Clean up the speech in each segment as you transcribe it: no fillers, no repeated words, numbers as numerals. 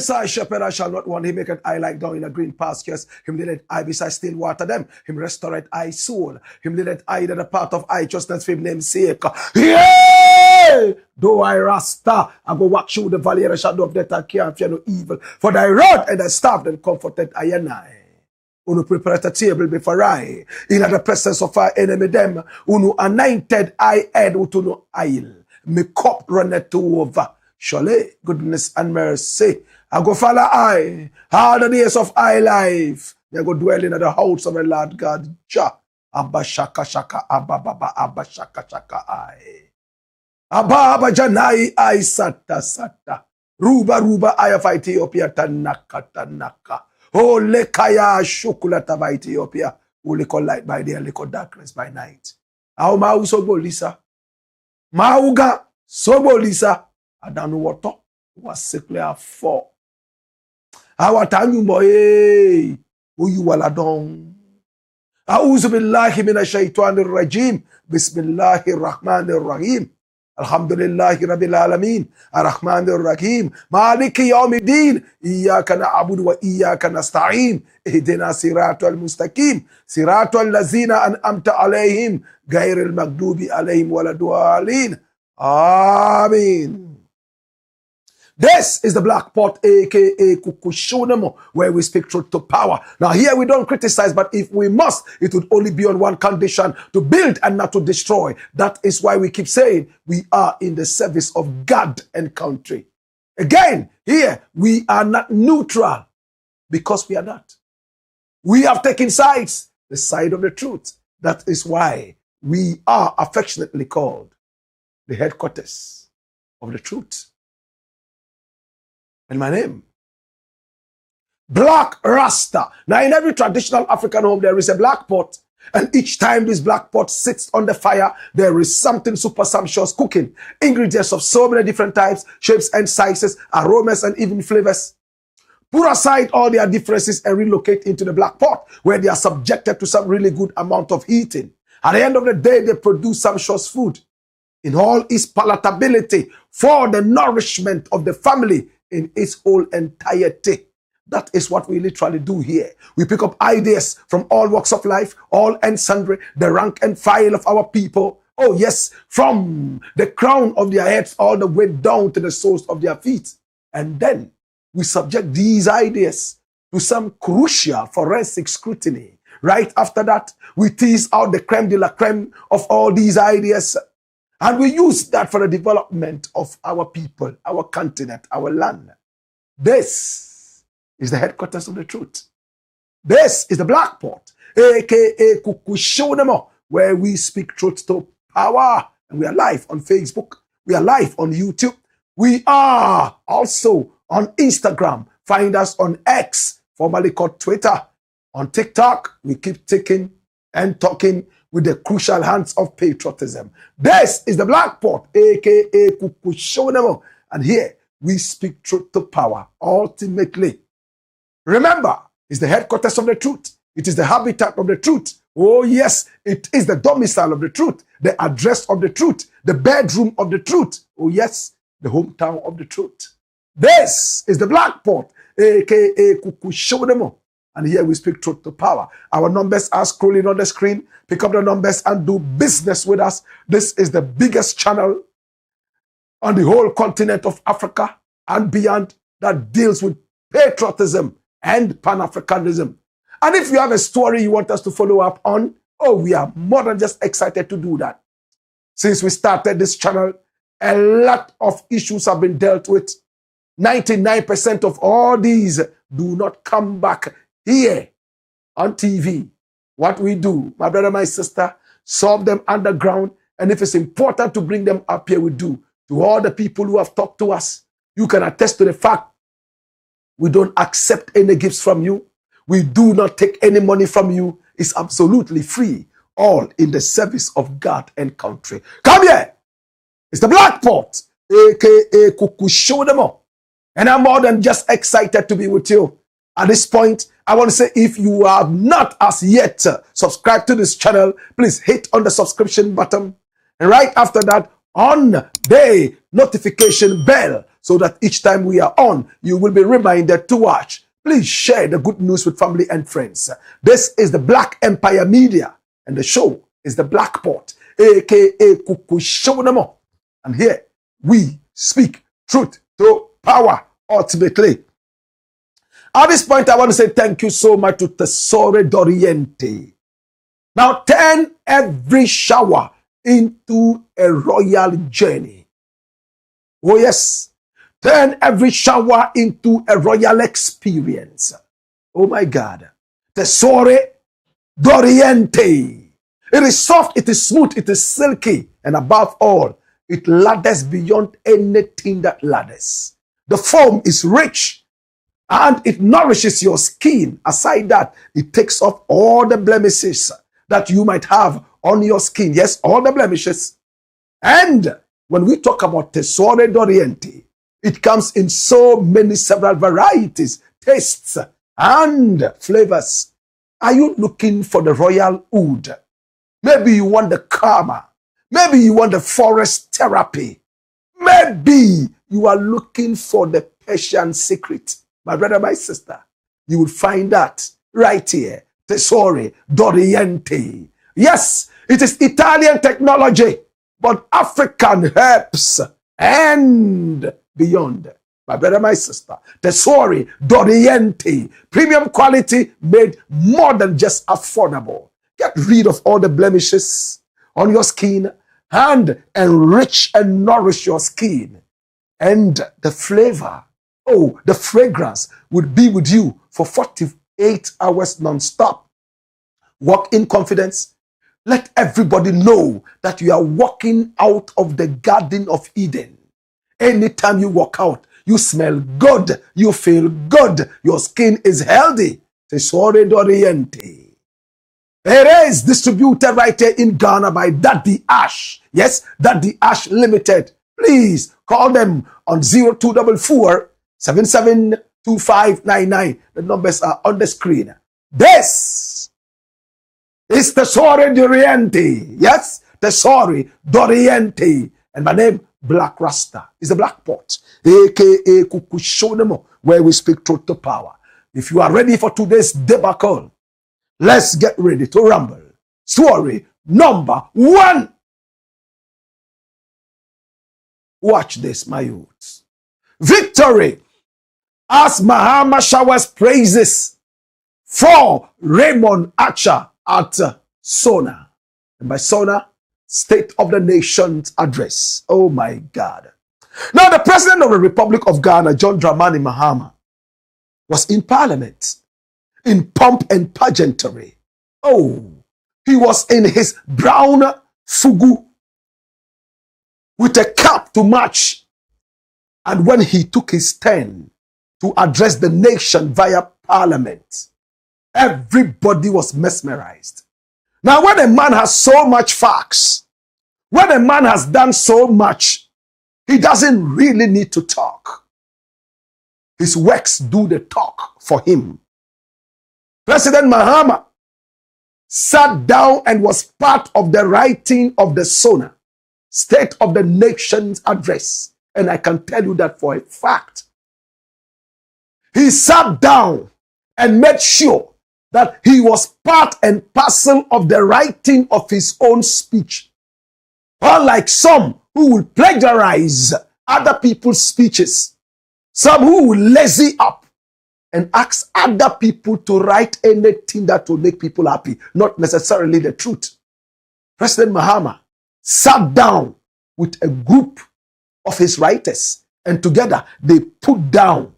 I shepherd, I shall not want. He maketh I like down in a green pastures. Him leadeth I beside still water them. Him restoreth I soul. Him leadeth I to the path of righteousness for him name's sake. Yeah! Though I rasta, I go walk through the valley of the shadow of death, I can't fear no evil. For thy rod and thy staff then comforted I and I. Unu prepare a table before I, in the presence of our enemy them. Unu anointed I head to no oil. Me cup runneth over. Surely goodness and mercy I go follow I all the days of I life. They go dwell in the house of the Lord God. Jah Abba shaka shaka Abba baba Abba shaka shaka I. Abba Abba Janai I sata sata. Ruba ruba I of Ethiopia tanaka tanaka. Oh lekaya shukulata by Ethiopia. Who lick light by day and lick darkness by night. How mau sobo lisa. Mauga sobo lisa. I don't know what to was sickly for. Our time boy, who you all adon. A'udhu billahi minash shaitanir rajim. Bismillahir rahmanir rahim. Alhamdulillahi rabbil alamin. Ar-Rahmanir Rahim. Maliki yawmiddin. Iyyaka na'budu wa iyyaka nasta'in. Ihdina siratal mustaqim. Siratal lazina an'amta alayhim. Ghayril maghdubi alayhim waladdallin. Amen. This is the Black Pot, aka Kukushunamo, where we speak truth to power. Now here we don't criticize, but if we must, it would only be on one condition: to build and not to destroy. That is why we keep saying we are in the service of God and country. Again, here we are not neutral, because we are not. We have taken sides, the side of the truth. That is why we are affectionately called the headquarters of the truth. And my name, Black Rasta. Now in every traditional African home there is a black pot, and each time this black pot sits on the fire, there is something super sumptuous cooking. Ingredients of so many different types, shapes and sizes, aromas and even flavors. Put aside all their differences and relocate into the black pot, where they are subjected to some really good amount of heating. At the end of the day, they produce sumptuous food in all its palatability for the nourishment of the family in its whole entirety. That is what we literally do here. We pick up ideas from all walks of life, all and sundry, the rank and file of our people. Oh yes, from the crown of their heads all the way down to the soles of their feet. And then we subject these ideas to some crucial forensic scrutiny. Right after that, we tease out the creme de la creme of all these ideas. And we use that for the development of our people, our continent, our land. This is the headquarters of the truth. This is the Black Pot, aka Kukushonamo, where we speak truth to power. And we are live on Facebook. We are live on YouTube. We are also on Instagram. Find us on X, formerly called Twitter. On TikTok, we keep ticking and talking with the crucial hands of patriotism. This is the Black Pot, aka Kukushonamo, and here we speak truth to power. Ultimately, remember, it's the headquarters of the truth. It is the habitat of the truth. Oh yes, it is the domicile of the truth, the address of the truth, the bedroom of the truth. Oh yes, the hometown of the truth. This is the Black Pot, aka Kukushonamo. And here we speak truth to power. Our numbers are scrolling on the screen. Pick up the numbers and do business with us. This is the biggest channel on the whole continent of Africa and beyond that deals with patriotism and Pan-Africanism. And if you have a story you want us to follow up on, oh, we are more than just excited to do that. Since we started this channel, a lot of issues have been dealt with. 99% of all these do not come back here on TV. What we do, my brother, my sister, solve them underground. And if it's important to bring them up here, we do. To all the people who have talked to us, you can attest to the fact we don't accept any gifts from you. We do not take any money from you. It's absolutely free. All in the service of God and country. Come here. It's the Black Pot, aka Kuku Show them up. And I'm more than just excited to be with you. At this point, I want to say, if you have not as yet subscribed to this channel, please hit on the subscription button. And right after that, on the notification bell, so that each time we are on, you will be reminded to watch. Please share the good news with family and friends. This is the Black Empire Media, and the show is the Black Pot, aka Kuku Shonamo. And here we speak truth to power ultimately. At this point, I want to say thank you so much to Tesoro Doriente. Now, turn every shower into a royal journey. Oh yes, turn every shower into a royal experience. Oh my God. Tesoro Doriente. It is soft, it is smooth, it is silky, and above all, it lathers beyond anything that lathers. The foam is rich and it nourishes your skin. Aside that, it takes off all the blemishes that you might have on your skin. Yes, all the blemishes. And when we talk about Tesoro Doriente, it comes in so many several varieties, tastes, and flavors. Are you looking for the royal oud? Maybe you want the karma. Maybe you want the forest therapy. Maybe you are looking for the Persian secret. My brother, my sister, you will find that right here. Tesoro Doriente. Yes, it is Italian technology, but African herbs and beyond. My brother, my sister, Tesoro Doriente. Premium quality made more than just affordable. Get rid of all the blemishes on your skin and enrich and nourish your skin. And the flavor, oh, the fragrance would be with you for 48 hours non-stop. Walk in confidence. Let everybody know that you are walking out of the Garden of Eden. Anytime you walk out, you smell good, you feel good, your skin is healthy. Tesoro Doriente. It is distributed right here in Ghana by Daddy Ash. Yes, Daddy Ash Limited. Please call them on 0244 772599. The numbers are on the screen. This is Tesoro Doriente. Yes, Tesoro Doriente. And my name, Black Rasta, is the Black Pot, aka Kuku Shonemo, where we speak truth to power. If you are ready for today's debacle, let's get ready to rumble. Story number 1. Watch this, my youths. Victory as Mahama showers praises for Raymond Archer at Sona. And by Sona, State of the Nation's address. Oh my God. Now, the President of the Republic of Ghana, John Dramani Mahama, was in Parliament in pomp and pageantry. Oh, he was in his brown fugu with a cap to match. And when he took his turn to address the nation via Parliament, everybody was mesmerized. Now, when a man has so much facts, when a man has done so much, he doesn't really need to talk. His works do the talk for him. President Mahama sat down and was part of the writing of the Sona, State of the Nation's address. And I can tell you that for a fact. He sat down and made sure that he was part and parcel of the writing of his own speech. Unlike some who will plagiarize other people's speeches, some who will lazy up and ask other people to write anything that will make people happy, not necessarily the truth. President Mahama sat down with a group of his writers, and together they put down,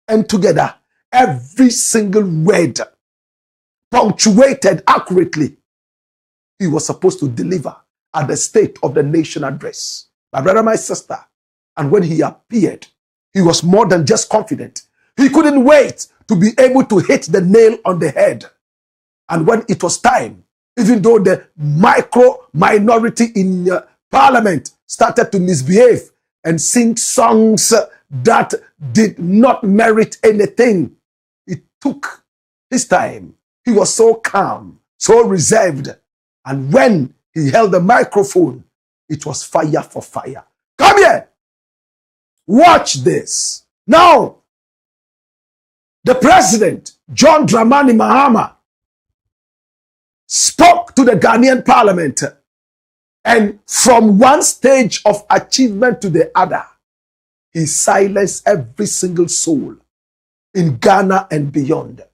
and together every single word punctuated accurately he was supposed to deliver at the State of the Nation address. My brother, my sister, and when he appeared, he was more than just confident. He couldn't wait to be able to hit the nail on the head. And when it was time, even though the minority in Parliament started to misbehave and sing songs that did not merit anything, it took his time. He was so calm, so reserved. And when he held the microphone, it was fire for fire. Come here. Watch this. Now, the president, John Dramani Mahama, spoke to the Ghanaian parliament, and from one stage of achievement to the other, he silenced every single soul in Ghana and beyond.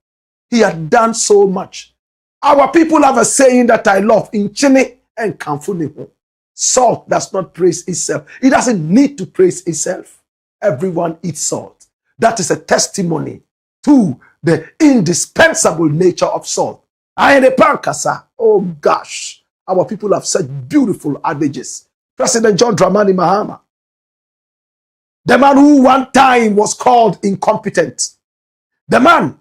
He had done so much. Our people have a saying that I love, in Chine and Kamfuniho. Salt does not praise itself. It doesn't need to praise itself. Everyone eats salt. That is a testimony to the indispensable nature of salt. Oh gosh, our people have such beautiful adages. President John Dramani Mahama, the man who one time was called incompetent, the man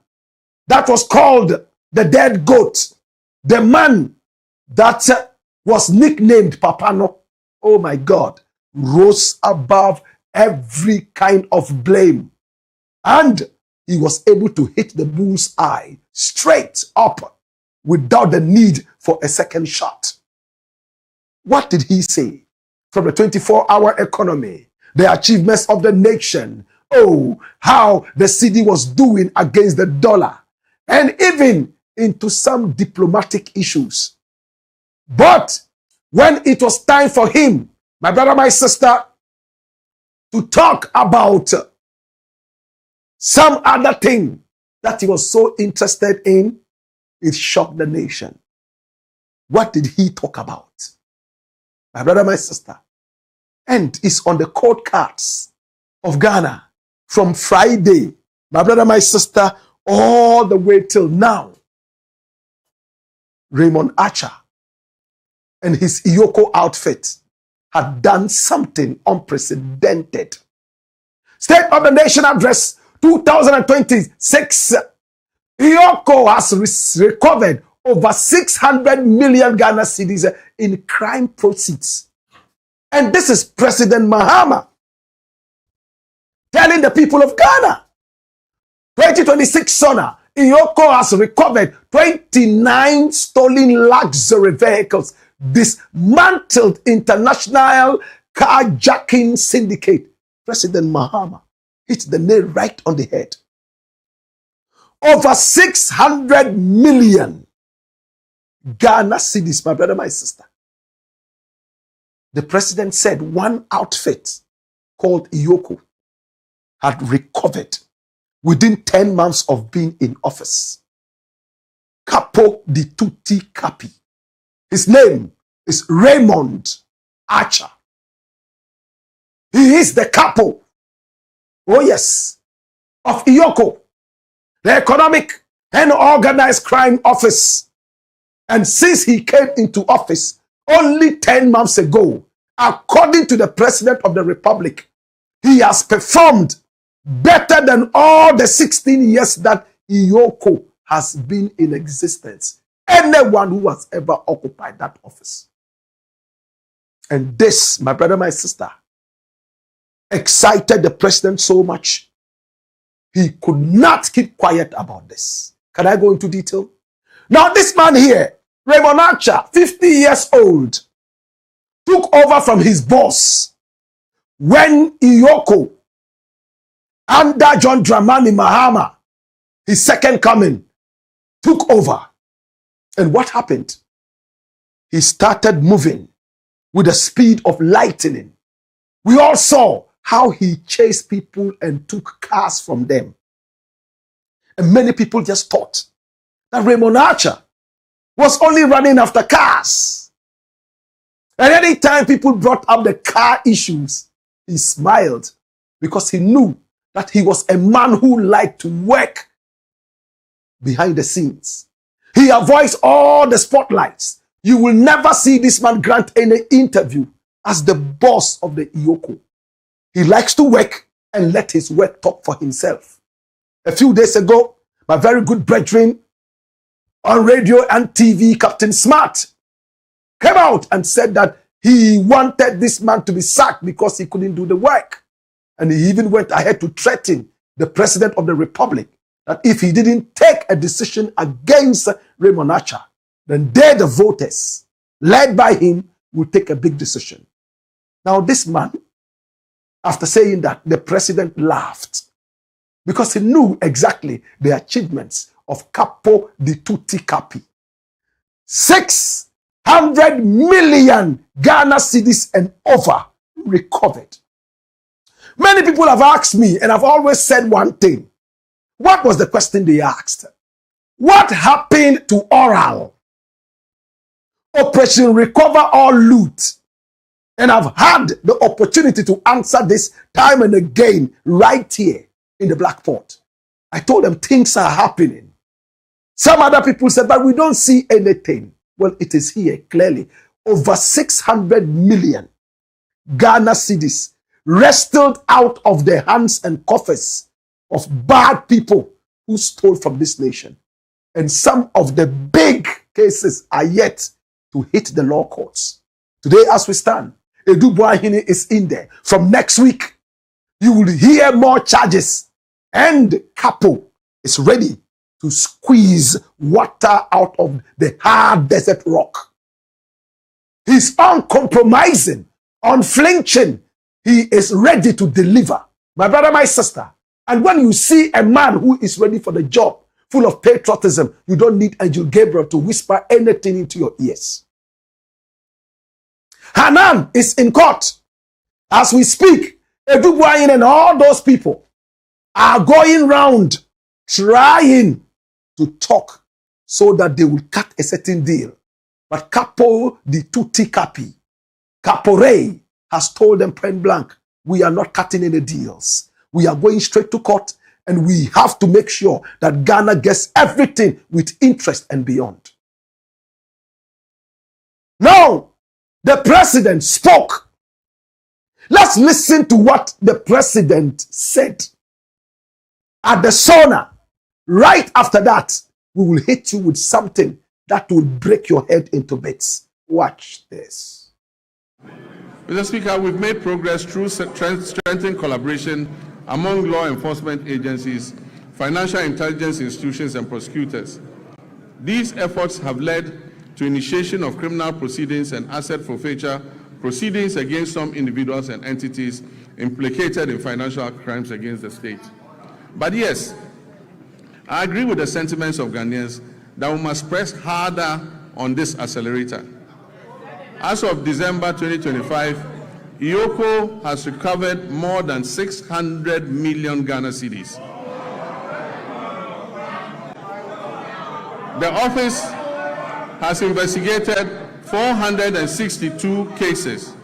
that was called the dead goat, the man that was nicknamed Papano, oh my God, rose above every kind of blame. And he was able to hit the bull's eye straight up without the need for a second shot. What did he say? From the 24-hour economy, the achievements of the nation, oh, how the city was doing against the dollar, and even into some diplomatic issues. But when it was time for him, my brother, my sister, to talk about some other thing that he was so interested in, it shocked the nation. What did he talk about? My brother, my sister, and it's on the court cards of Ghana from Friday, my brother, my sister, all the way till now. Raymond Archer and his EOCO outfit had done something unprecedented. State of the Nation Address 2026. EOCO has recovered over 600 million Ghana cedis in crime proceeds. And this is President Mahama telling the people of Ghana. 2026 Sona, EOCO has recovered 29 stolen luxury vehicles, dismantled international carjacking syndicate. President Mahama hit the nail right on the head. Over 600 million Ghana cedis, my brother, my sister. The president said one outfit called EOCO had recovered within 10 months of being in office. Capo di tutti capi. His name is Raymond Archer. He is the capo, oh yes, of EOCO, the Economic and Organized Crime Office. And since he came into office only 10 months ago, according to the President of the Republic, he has performed better than all the 16 years that EOCO has been in existence. Anyone who has ever occupied that office. And this, my brother, my sister, excited the president so much, he could not keep quiet about this. Can I go into detail? Now, this man here, Raymond Archer, 50 years old, took over from his boss when EOCO, under John Dramani Mahama, his second coming, took over. And what happened? He started moving with the speed of lightning. We all saw how he chased people and took cars from them. And many people just thought that Raymond Archer was only running after cars. And anytime people brought up the car issues, he smiled because he knew that he was a man who liked to work behind the scenes. He avoids all the spotlights. You will never see this man grant any interview as the boss of the EOCO. He likes to work and let his work talk for himself. A few days ago, my very good brethren on radio and TV, Captain Smart, came out and said that he wanted this man to be sacked because he couldn't do the work. And he even went ahead to threaten the President of the Republic that if he didn't take a decision against Raymond Archer, then they, the voters, led by him, will take a big decision. Now this man, after saying that, the president laughed because he knew exactly the achievements of Capo di Tutti Capi. 600 million Ghana cedis and over recovered. Many people have asked me, and I've always said one thing. What was the question they asked? What happened to Oral? Operation Recover or Loot? And I've had the opportunity to answer this time and again right here in the Blakk Port. I told them things are happening. Some other people said, but we don't see anything. Well, it is here clearly. Over 600 million Ghana cedis wrestled out of the hands and coffers of bad people who stole from this nation. And some of the big cases are yet to hit the law courts. Today, as we stand, Edu Boahene is in there. From next week, you will hear more charges. And Capo is ready to squeeze water out of the hard desert rock. He's uncompromising, unflinching. He is ready to deliver. My brother, my sister. And when you see a man who is ready for the job, full of patriotism, you don't need Angel Gabriel to whisper anything into your ears. Hanan is in court. As we speak, Edu Boahene and all those people are going round trying to talk so that they will cut a certain deal. But Capo di Tutti Capi, Capo Ray, has told them point blank, we are not cutting any deals. We are going straight to court, and we have to make sure that Ghana gets everything with interest and beyond. Now, the president spoke. Let's listen to what the president said at the Sona. Right after that, we will hit you with something that will break your head into bits. Watch this. Mr. Speaker, we've made progress through strengthening collaboration among law enforcement agencies, financial intelligence institutions, and prosecutors. These efforts have led to initiation of criminal proceedings and asset forfeiture proceedings against some individuals and entities implicated in financial crimes against the state. But yes, I agree with the sentiments of Ghanaians that we must press harder on this accelerator. As of December 2025, EOCO has recovered more than 600 million Ghana cedis. The office has investigated 462 cases,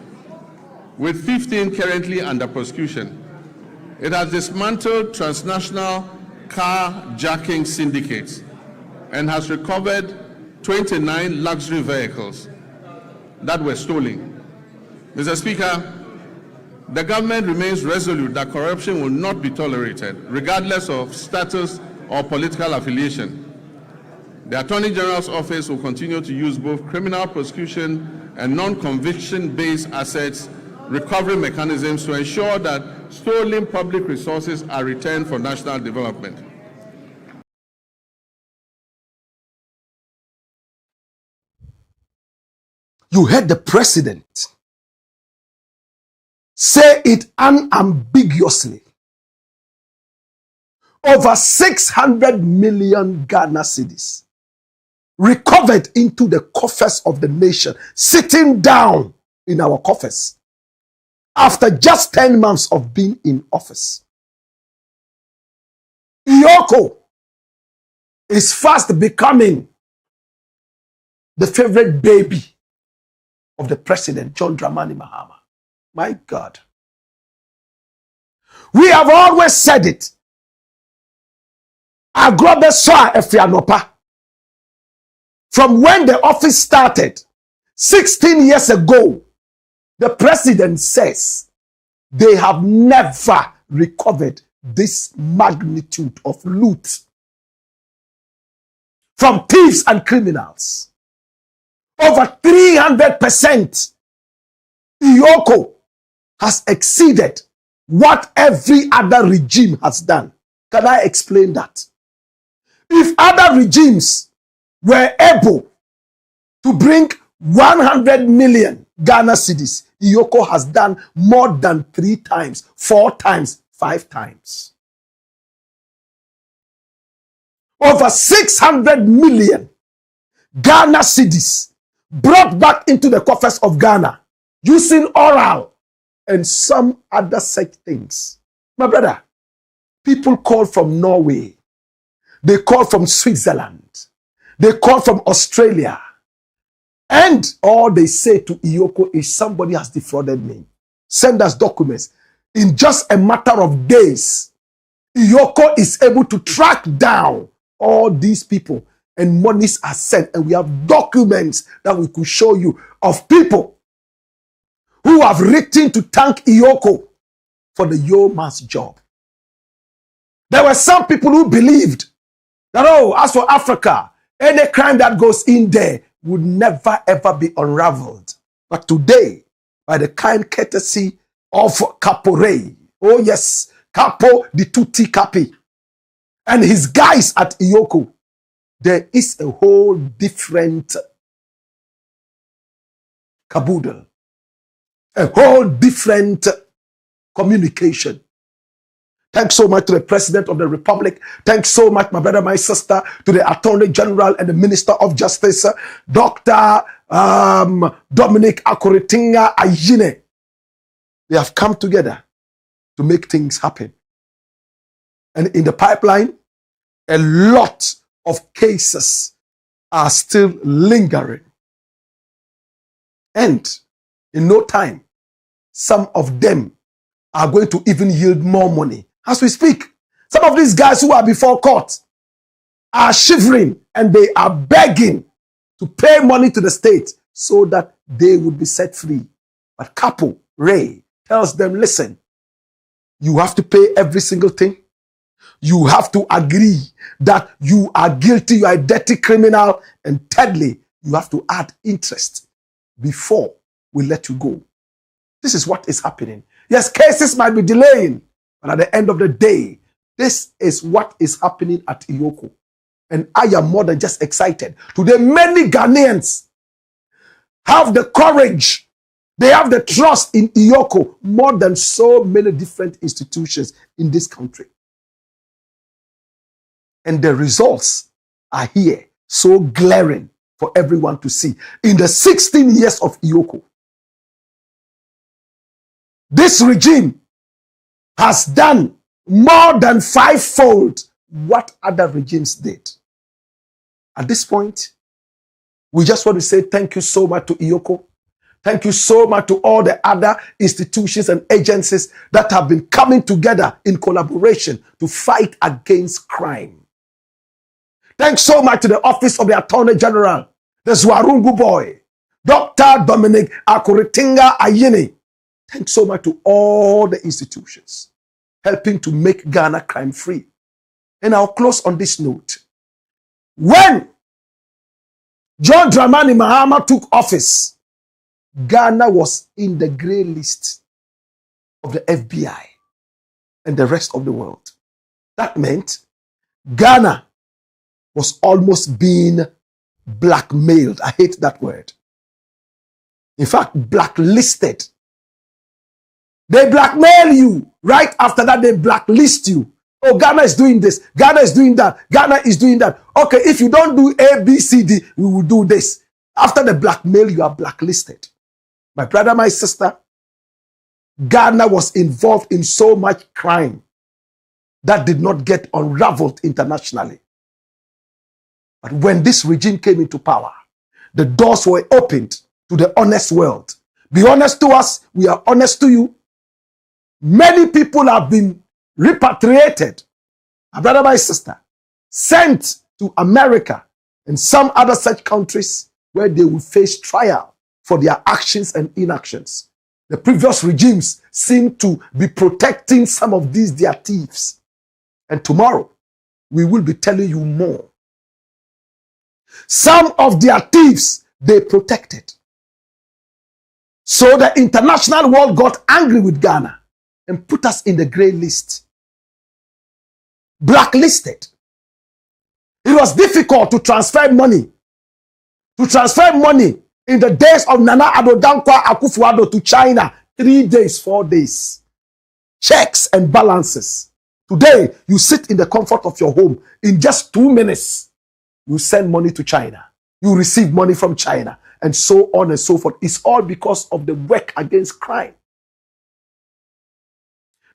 with 15 currently under prosecution. It has dismantled transnational carjacking syndicates and has recovered 29 luxury vehicles that were stolen. Mr. Speaker, the government remains resolute that corruption will not be tolerated, regardless of status or political affiliation. The Attorney General's office will continue to use both criminal prosecution and non-conviction-based assets recovery mechanisms to ensure that stolen public resources are returned for national development. You heard the president say it unambiguously. Over 600 million Ghana cedis recovered into the coffers of the nation, sitting down in our coffers after just 10 months of being in office. EOCO is fast becoming the favorite baby of the president, John Dramani Mahama. My God. We have always said it. Agrobe Soa Efianopa. From when the office started, 16 years ago, the president says they have never recovered this magnitude of loot from thieves and criminals. Over 300%. EOCO has exceeded what every other regime has done. Can I explain that? If other regimes were able to bring 100 million Ghana cedis, EOCO has done more than 3 times, 4 times, 5 times. Over 600 million Ghana cedis brought back into the coffers of Ghana using oral and some other such things. My brother, people call from Norway. They call from Switzerland. They call from Australia. And all they say to EOCO is somebody has defrauded me. Send us documents. In just a matter of days, EOCO is able to track down all these people and monies are sent. And we have documents that we could show you of people who have written to thank EOCO for the yeoman's job. There were some people who believed that, oh, as for Africa, any crime that goes in there would never ever be unraveled. But today, by the kind courtesy of Capo Ray, oh yes, Capo di Tutti Capi, and his guys at EOCO, there is a whole different caboodle, a whole different communication. Thanks so much to the President of the Republic. Thanks so much, my brother, my sister, to the Attorney General and the Minister of Justice, Dr. Dominic Akuritinga Ayine. They have come together to make things happen. And in the pipeline, a lot of cases are still lingering. And in no time, some of them are going to even yield more money. As we speak, some of these guys who are before court are shivering and they are begging to pay money to the state so that they would be set free. But Capo Ray tells them, listen, you have to pay every single thing. You have to agree that you are guilty, you are a dirty criminal. And thirdly, you have to add interest before we let you go. This is what is happening. Yes, cases might be delaying, but at the end of the day, this is what is happening at EOCO. And I am more than just excited. Today, many Ghanaians have the courage, they have the trust in EOCO more than so many different institutions in this country. And the results are here, so glaring for everyone to see. In the 16 years of EOCO, this regime has done more than 5-fold what other regimes did. At this point, we just want to say thank you so much to EOCO. Thank you so much to all the other institutions and agencies that have been coming together in collaboration to fight against crime. Thanks so much to the Office of the Attorney General, the Zwarungu boy, Dr. Dominic Akuritinga Ayine. Thanks so much to all the institutions helping to make Ghana crime-free. And I'll close on this note. When John Dramani Mahama took office, Ghana was in the grey list of the FBI and the rest of the world. That meant Ghana was almost being blackmailed. I hate that word. In fact, blacklisted. They blackmail you. Right after that, they blacklist you. Oh, Ghana is doing this. Ghana is doing that. Ghana is doing that. Okay, if you don't do A, B, C, D, we will do this. After the blackmail, you are blacklisted. My brother, my sister, Ghana was involved in so much crime that did not get unraveled internationally. But when this regime came into power, the doors were opened to the honest world. Be honest to us, we are honest to you. Many people have been repatriated, my brother, my sister, sent to America and some other such countries where they will face trial for their actions and inactions. The previous regimes seem to be protecting some of these their thieves. And tomorrow, we will be telling you more. Some of their thieves, they protected. So the international world got angry with Ghana and put us in the gray list. Blacklisted. It was difficult to transfer money. To transfer money in the days of Nana Addo Dankwa Akufo-Addo to China, 3 days, 4 days. Checks and balances. Today, you sit in the comfort of your home. In just 2 minutes, you send money to China. You receive money from China. And so on and so forth. It's all because of the work against crime.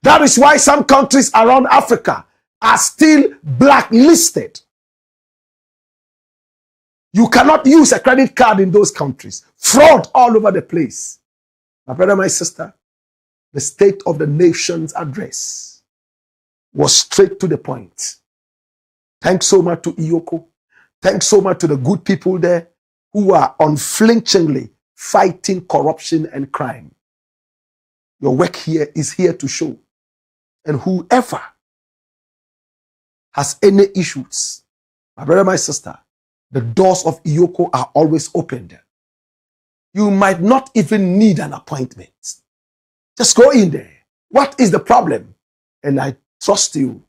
That is why some countries around Africa are still blacklisted. You cannot use a credit card in those countries. Fraud all over the place. My brother, my sister, the State of the Nation's address was straight to the point. Thanks so much to EOCO. Thanks so much to the good people there who are unflinchingly fighting corruption and crime. Your work here is here to show. And whoever has any issues, my brother, my sister, the doors of EOCO are always opened. You might not even need an appointment. Just go in there. What is the problem? And I trust you.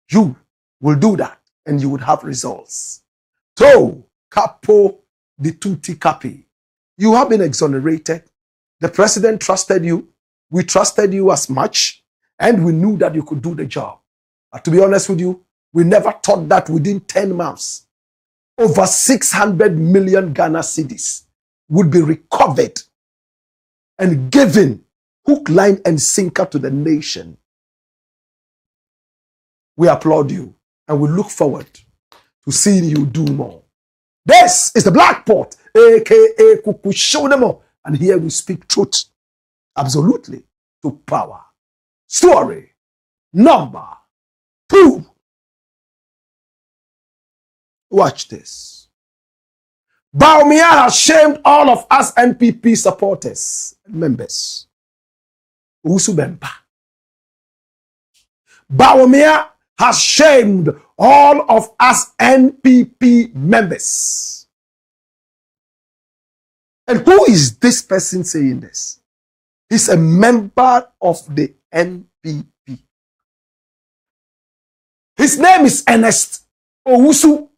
You will do that and you would have results. So, capo di tutti capi. You have been exonerated. The president trusted you. We trusted you as much. And we knew that you could do the job. But to be honest with you, we never thought that within 10 months, over 600 million Ghana cedis would be recovered and given hook, line, and sinker to the nation. We applaud you and we look forward to seeing you do more. This is the Blakk Pot, aka Kukushonemo, and here we speak truth absolutely to power. Story number 2. Watch this. BAWUMIA has shamed all of us NPP supporters and members. OWUSU BEMPAH. BAWUMIA has shamed all of us NPP members. And who is this person saying this? He's a member of the NPP. His name is Ernest OWUSU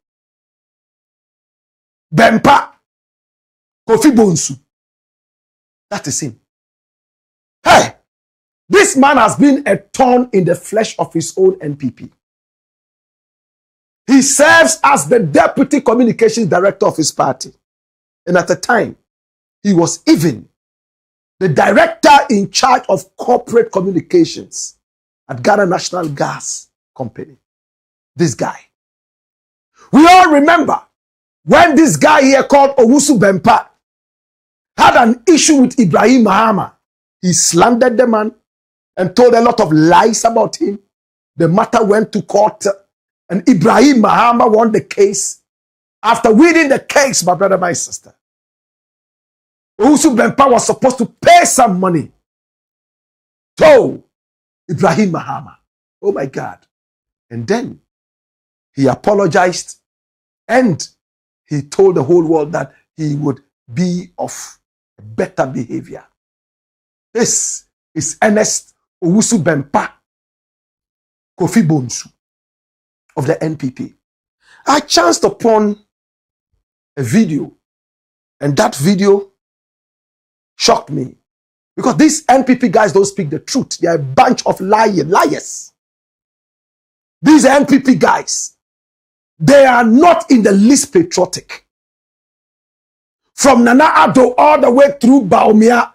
BEMPAH Kofi Bonsu. That is him. Hey, this man has been a thorn in the flesh of his own NPP. He serves as the deputy communications director of his party. And at the time, he was even the director in charge of corporate communications at Ghana National Gas Company. This guy. We all remember when this guy here called OWUSU BEMPAH had an issue with Mahama. He slandered the man and told a lot of lies about him. The matter went to court and Mahama won the case. After winning the case, my brother, my sister, OWUSU BEMPAH was supposed to pay some money to Mahama. Oh my God. And then he apologized and he told the whole world that he would be of better behavior. This is Ernest OWUSU BEMPAH Kofi Bonsu of the NPP. I chanced upon a video, and that video shocked me because these NPP guys don't speak the truth. They are a bunch of liars. These NPP guys, they are not in the least patriotic. From Nana Addo all the way through BAWUMIA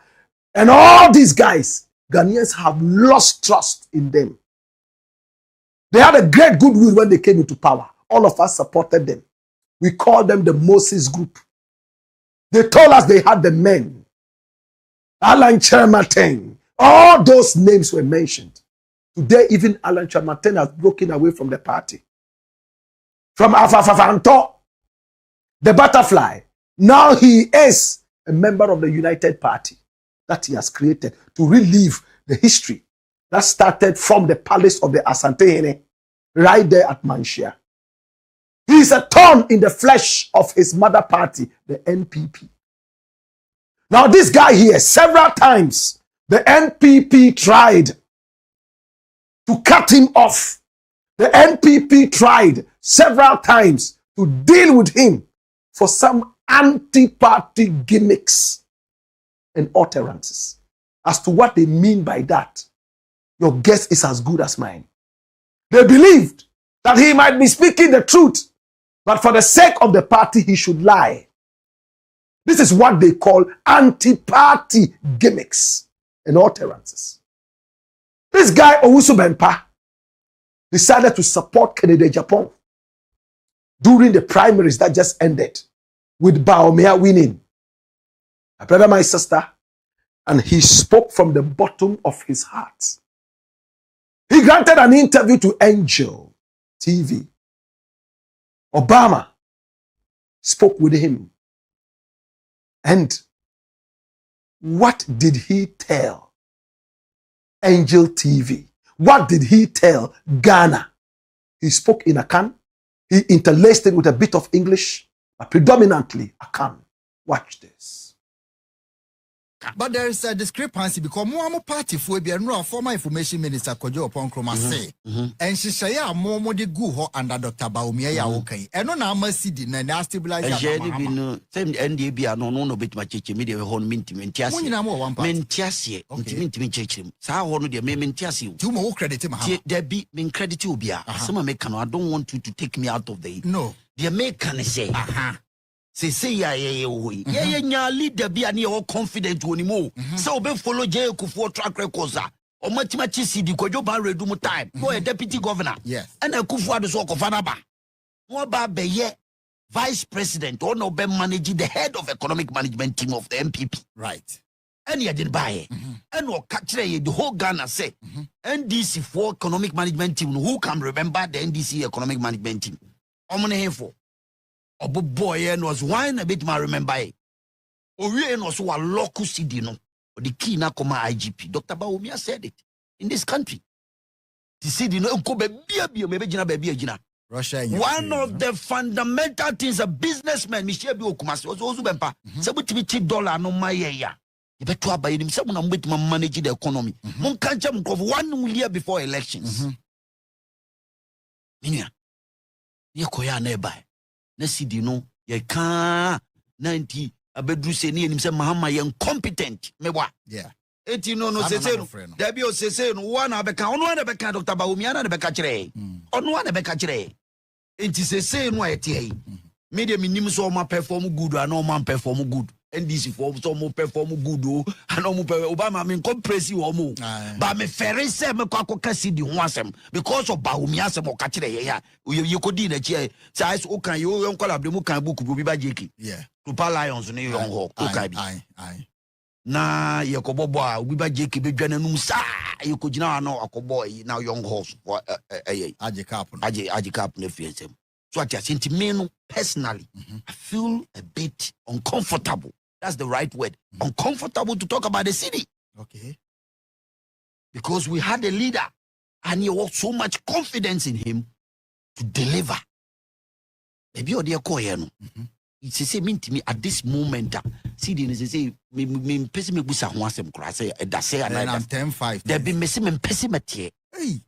and all these guys, Ghanaians have lost trust in them. They had a great goodwill when they came into power. All of us supported them. We call them the Moses group. They told us they had the men. Alan Chermaten. All those names were mentioned. Today, even Alan Chermaten has broken away from the party. From Afafafanto, the butterfly. Now he is a member of the United Party that he has created to relive the history that started from the palace of the Asantehene right there at Manshia. He is a thorn in the flesh of his mother party, the NPP. Now this guy here, several times, the NPP tried to cut him off. The NPP tried several times to deal with him for some anti-party gimmicks and utterances. As to what they mean by that, your guess is as good as mine. They believed that he might be speaking the truth, but for the sake of the party, he should lie. This is what they call anti-party gimmicks and utterances. This guy, OWUSU BEMPAH, decided to support Kennedy Japan during the primaries that just ended, with BAWUMIA winning. My brother, my sister, and he spoke from the bottom of his heart. He granted an interview to Angel TV. Obama spoke with him. And what did he tell Angel TV? What did he tell Ghana? He spoke in Akan. He interlaced it with a bit of English, but predominantly Akan. Watch this. But there is a discrepancy because more party for be a former information minister Kojo upon Kroma say, and she say more de go under Dr. BAWUMIA ya okay. And no mercy di na stabilize no same NDB no bit my church media hon mentias. Mentias intimate church. Sa hono de mentias. You more credit Mahama. There be min credit ubia. Some make I don't want you to take me out of the no. The American say say ya nya leader be ani o confident woni mo say obe follow Geopolitical track records o matimachi CD Kojo ban redu mu time no a deputy governor yes and Akufo ado so okofana ba no ba be ye vice president or no be manage the head of economic management team of the MPP right and you did buy and no catch the whole Ghana say NDC for economic management team who can remember the NDC economic management team omone here Obo boy and was wine a bit my remember. Orien was wa local CD no. The key na koma IGP. Dr. BAWUMIA said it in this country. The CD no ko be jina. Russia. One of the fundamental things a businessman Michelle bi okumase was OWUSU BEMPAH. Say $50 no my ya. You better buy him say una mbet manage the economy. Mon kancha mko 1 year before elections. Minya. Ye koya na buy. Na CD no ye ka 90 abedru se ni enim se Mahama ye incompetent mewa yeah eti no se no there be o se no one abeka ono na beka Dr. BAWUMIA na beka kire ono na beka kire enti se no ayete yi media minim so ma perform good and no man perform good NDC for so mo perform good o and no mo Obama me compress wo mo ba me ferry se me kwakoka CD ho asem because of BAWUMIA asem o ka kire ye ya ye kodi na chi size o kan yo yon kwala mu kan book bi ba jeki yeah Super Lions ne yon ho o ka bi ai na ye ko bobo a obi ba jeki be dwana num sa ye ko gina na akobo yi na young horse for aje cap na fiesem so at senti me no personally I feel a bit uncomfortable. That's the right word. Uncomfortable to talk about the city. Okay. Because we had a leader and he had so much confidence in him to deliver. Maybe you're there, no. It's say mean to me at this moment. City is say me person me busa ho asem kra say da say and I'm 10-5. There be me say me person me hey.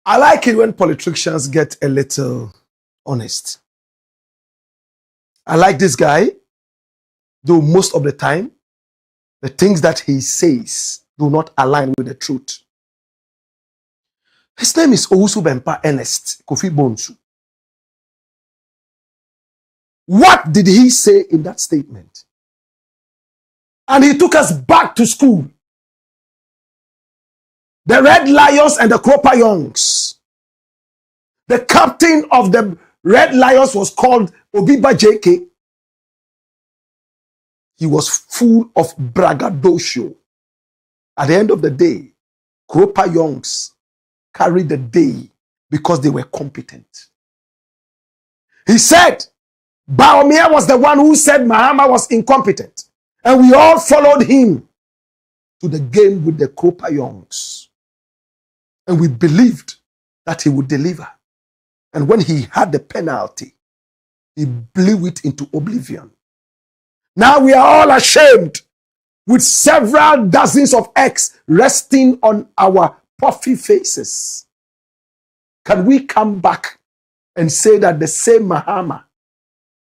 I like it when politicians get a little honest. I like this guy, though most of the time, the things that he says do not align with the truth. His name is OWUSU BEMPAH Ernest Kofi Bonsu. What did he say in that statement? And he took us back to school. the Red Lions and the Cropper-Youngs. The captain of the Red Lions was called Obiba JK. He was full of braggadocio. At the end of the day, Cropper-Youngs carried the day because they were competent. He said, BAWUMIA was the one who said Mahama was incompetent. And we all followed him to the game with the Cropper-Youngs. And we believed that he would deliver. And when he had the penalty, he blew it into oblivion. Now we are all ashamed with several dozens of eggs resting on our puffy faces. Can we come back and say that the same Mahama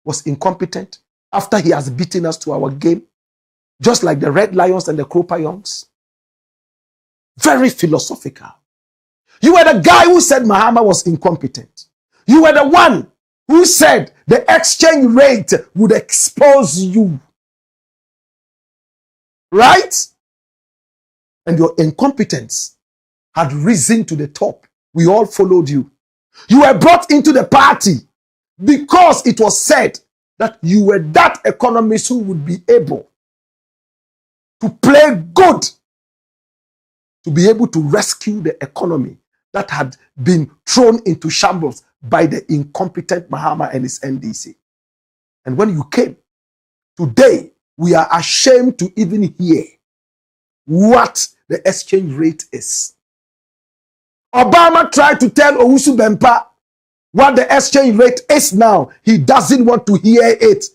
was incompetent after he has beaten us to our game? Just like the Red Lions and the Cropper-Youngs? Very philosophical. You were the guy who said Mahama was incompetent. You were the one who said the exchange rate would expose you. Right? And your incompetence had risen to the top. We all followed you. You were brought into the party because it was said that you were that economist who would be able to play good, to be able to rescue the economy that had been thrown into shambles by the incompetent Mahama and his NDC. And when you came, today, we are ashamed to even hear what the exchange rate is. Obama tried to tell OWUSU BEMPAH what the exchange rate is now. He doesn't want to hear it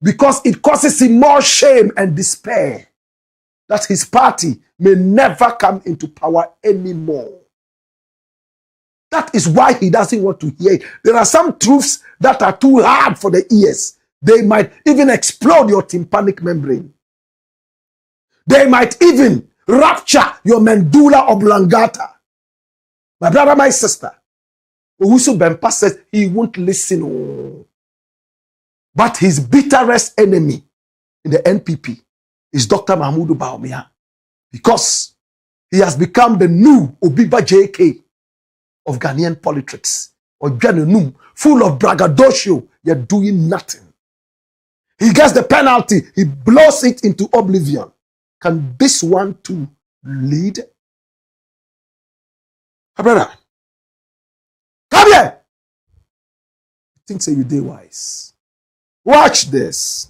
because it causes him more shame and despair that his party may never come into power anymore. That is why he doesn't want to hear it. There are some truths that are too hard for the ears. They might even explode your tympanic membrane. They might even rupture your medulla oblongata. My brother, my sister, OWUSU BEMPAH says he won't listen. Oh. But his bitterest enemy in the NPP is Dr. Mahmoud BAWUMIA, because he has become the new Obiba JK of Ghanaian politics, or Ghananum, full of braggadocio, yet doing nothing. He gets the penalty, he blows it into oblivion. Can this one too lead? My brother, come here. Think say you did wise. Watch this.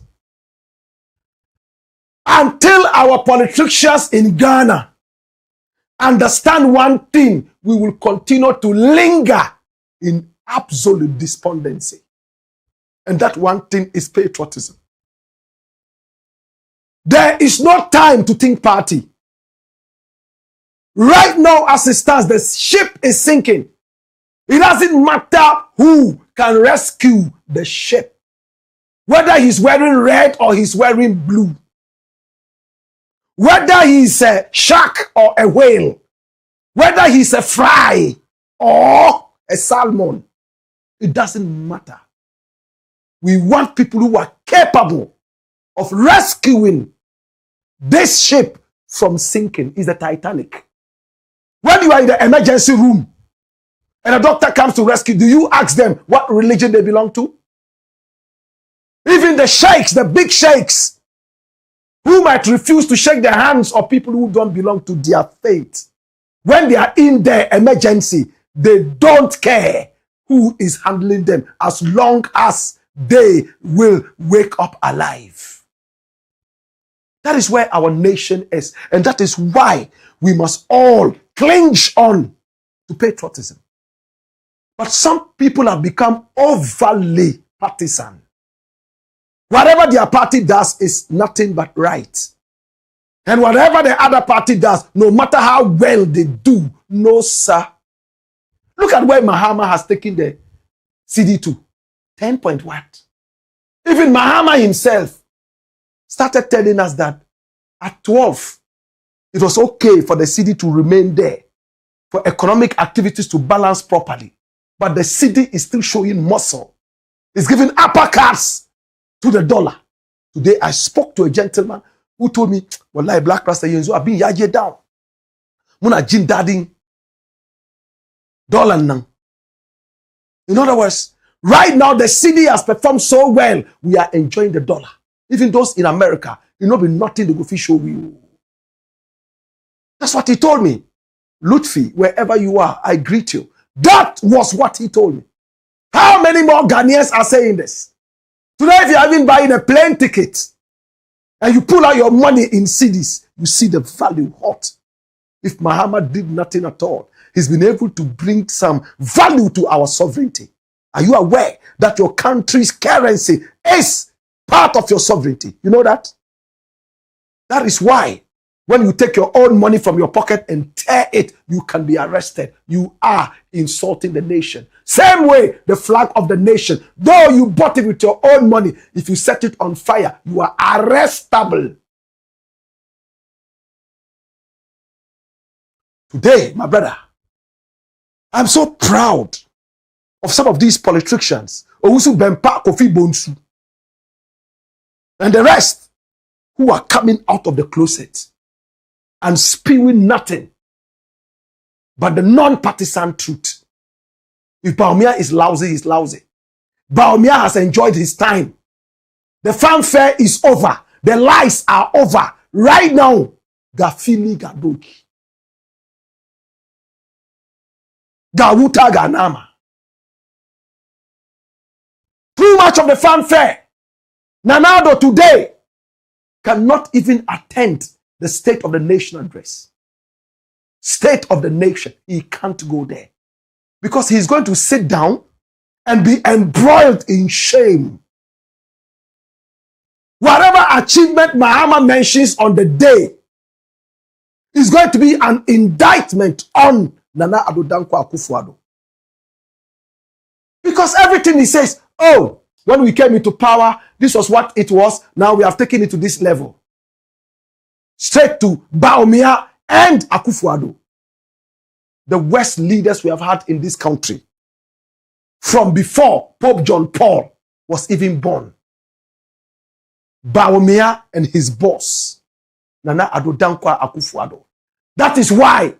Until our politicians in Ghana understand one thing, we will continue to linger in absolute despondency. And that one thing is patriotism. There is no time to think party. Right now, as it stands, the ship is sinking. It doesn't matter who can rescue the ship. Whether he's wearing red or he's wearing blue. Whether he's a shark or a whale. Whether he's a fry or a salmon. It doesn't matter. We want people who are capable of rescuing this ship from sinking. Is the Titanic. When you are in the emergency room and a doctor comes to rescue, do you ask them what religion they belong to? Even the sheikhs, the big sheikhs, who might refuse to shake the hands of people who don't belong to their faith. When they are in their emergency, they don't care who is handling them as long as they will wake up alive. That is where our nation is. And that is why we must all cling on to patriotism. But some people have become overly partisan. Whatever their party does is nothing but right. And whatever the other party does, no matter how well they do, no sir. Look at where Mahama has taken the CD2. 10 point what? Even Mahama himself started telling us that at 12, it was okay for the CD to remain there, for economic activities to balance properly. But the CD is still showing muscle. It's giving uppercuts to the dollar. Today, I spoke to a gentleman who told me, Wallahi, Blakk Rasta Yenzu have been yaje down. Muna Jin Daddy dollar nang. In other words, right now the city has performed so well, we are enjoying the dollar. Even those in America, it will not be nothing to go fish show you. That's what he told me. Lutfi, wherever you are, I greet you. That was what he told me. How many more Ghanaians are saying this? Today, if you are even buying a plane ticket and you pull out your money in cedis, you see the value hot. If Mahama did nothing at all, he's been able to bring some value to our sovereignty. Are you aware that your country's currency is part of your sovereignty? You know that? That is why when you take your own money from your pocket and tear it, you can be arrested. You are insulting the nation. Same way, the flag of the nation, though you bought it with your own money, if you set it on fire, you are arrestable. Today, my brother, I'm so proud of some of these politicians, OWUSU, BEMPAH, BONSU, and the rest who are coming out of the closet and spewing nothing but the non-partisan truth. If BAWUMIA is lousy, he's lousy. BAWUMIA has enjoyed his time. The fanfare is over. The lies are over. Right now, Gafili Gadoki. Gawuta Ganama. Too much of the fanfare. Nanado today cannot even attend the State of the Nation address. State of the Nation. He can't go there. Because he's going to sit down and be embroiled in shame. Whatever achievement Mahama mentions on the day is going to be an indictment on Nana Addo Dankwa Akufo-Addo. Because everything he says, oh, when we came into power, this was what it was. Now we have taken it to this level. Straight to BAWUMIA and Akufo-Addo. The worst leaders we have had in this country. From before Pope John Paul was even born. BAWUMIA and his boss, Nana Addo Dankwa Akufo-Addo. That is why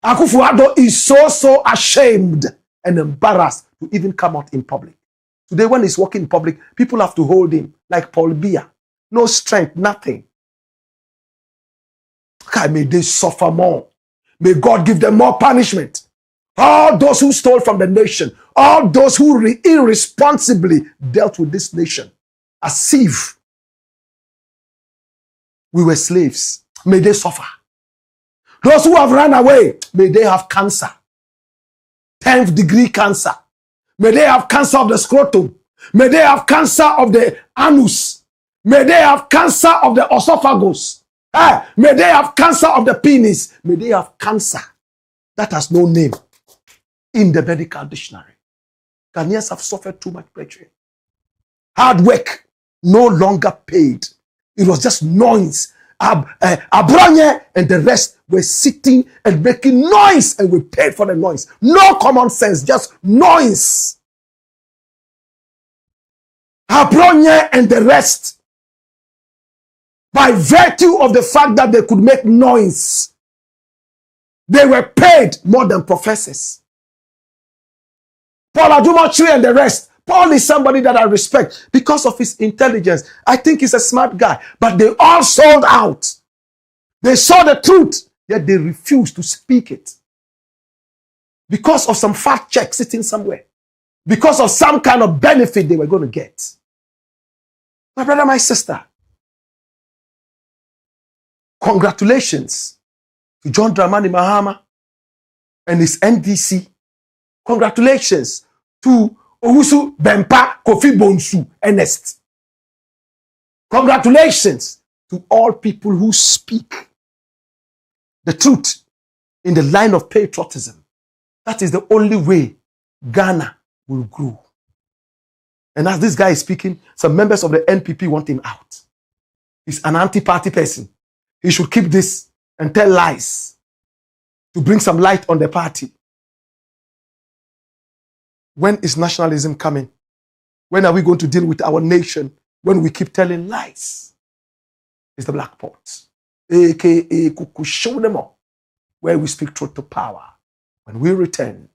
Akufo-Addo is so ashamed and embarrassed to even come out in public. Today when he's walking in public, people have to hold him like Paul Biya. No strength, nothing. God, may they suffer more. May God give them more punishment. All those who stole from the nation, all those who irresponsibly dealt with this nation as if we were slaves, may they suffer. Those who have run away, may they have cancer. 10th degree cancer. May they have cancer of the scrotum. May they have cancer of the anus. May they have cancer of the esophagus. May they have cancer of the penis. May they have cancer that has no name in the medical dictionary. Ghanaians have suffered too much pressure. Hard work no longer paid. It was just noise. Abronye and the rest were sitting and making noise, and we paid for the noise. No common sense, just noise. Abronye and the rest, by virtue of the fact that they could make noise, they were paid more than professors. Paul Adumochiri and the rest. Paul is somebody that I respect because of his intelligence. I think he's a smart guy. But they all sold out. They saw the truth, yet they refused to speak it. Because of some fact check sitting somewhere. Because of some kind of benefit they were going to get. My brother, my sister, congratulations to John Dramani Mahama and his NDC. Congratulations to OWUSU, BEMPAH, BONSU, Ernest. Congratulations to all people who speak the truth in the line of patriotism. That is the only way Ghana will grow. And as this guy is speaking, some members of the NPP want him out. He's an anti-party person. He should keep this and tell lies to bring some light on the party. When is nationalism coming? When are we going to deal with our nation when we keep telling lies? It's the black pot, aka Kuku. Show them all. where we speak truth to power. When we return,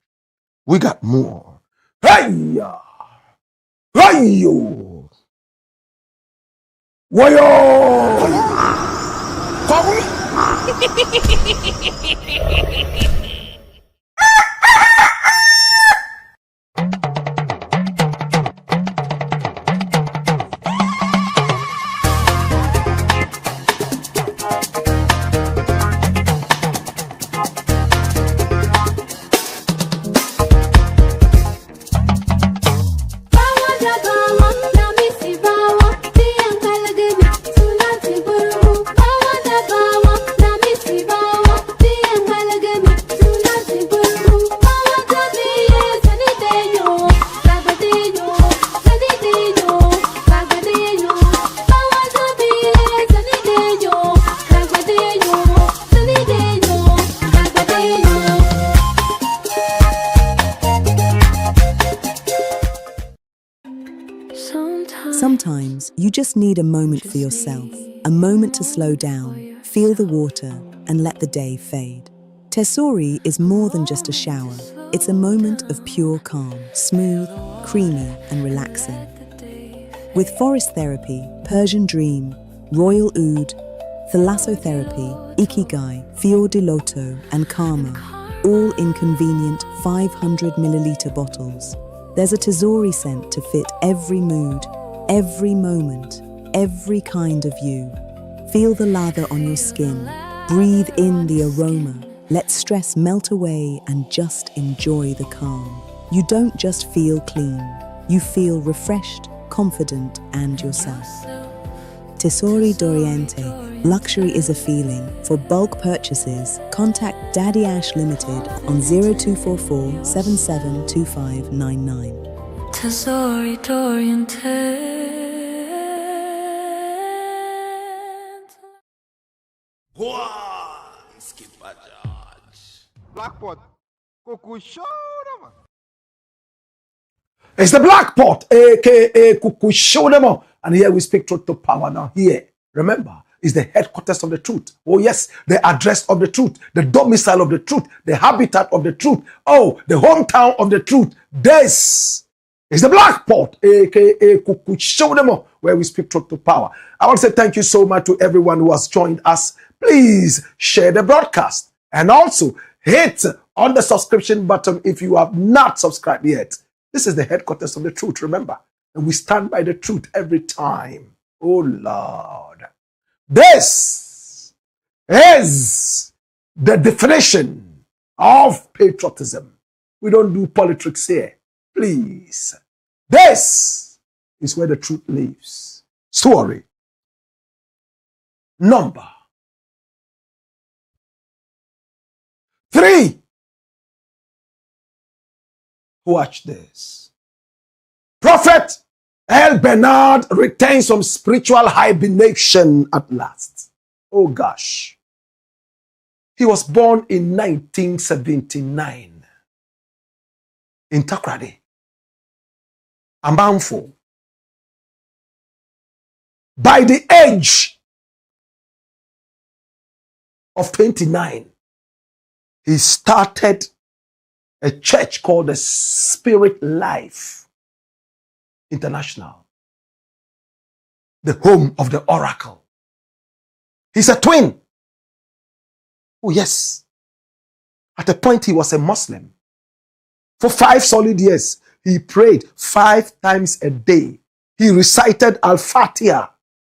we got more. Hey-ya! Hey-yo! Wayo! Sometimes you just need a moment for yourself, a moment to slow down, feel the water, and let the day fade. Tesori is more than just a shower. It's a moment of pure calm, smooth, creamy, and relaxing. With forest therapy, Persian dream, royal oud, thalassotherapy, ikigai, fior di loto, and karma, all in convenient 500 milliliter bottles. There's a Tesori scent to fit every mood, every moment, every kind of you. Feel the lather on your skin. Breathe in the aroma. Let stress melt away and just enjoy the calm. You don't just feel clean. You feel refreshed, confident, and yourself. Tesori d'Oriente. Luxury is a feeling. For bulk purchases, contact Daddy Ash Limited on 0244 772599. Tesori d'Oriente. Blackpot, Cuckoo Show, man. It's the Black Pot, aka Cuckoo Show, and here we speak truth to power. Now here, remember, is the headquarters of the truth. Oh yes, the address of the truth, the domicile of the truth, the habitat of the truth. Oh, the hometown of the truth. This is the Black Pot, aka Cuckoo Show, where we speak truth to power. I want to say thank you so much to everyone who has joined us. Please share the broadcast and also hit on the subscription button if you have not subscribed yet. This is the headquarters of the truth, remember. And we stand by the truth every time. Oh, Lord. This is the definition of patriotism. We don't do politics here. Please. This is where the truth lives. Story number 3. Watch this. Prophet Elbernard retains some spiritual hibernation at last. Oh gosh. He was born in 1979 in Takrady, Ambanfo. By the age of 29, he started a church called the Spirit Life International, the home of the oracle. He's a twin. Oh yes. At a point he was a Muslim. For 5 solid years, he prayed 5 times a day. He recited Al-Fatiha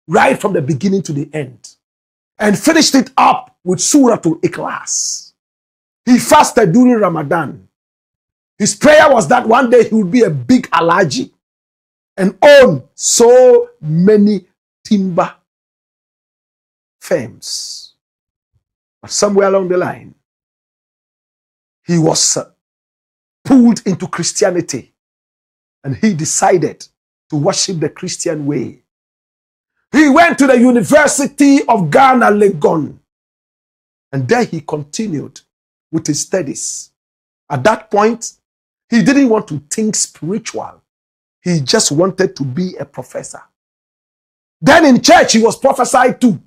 right from the beginning to the end and finished it up with Suratul Ikhlas. He fasted during Ramadan. His prayer was that one day he would be a big Alaji and own so many timber firms. But somewhere along the line, he was pulled into Christianity and he decided to worship the Christian way. He went to the University of Ghana, Legon, and there he continued with his studies. At that point, he didn't want to think spiritual. He just wanted to be a professor. Then in church, he was prophesied to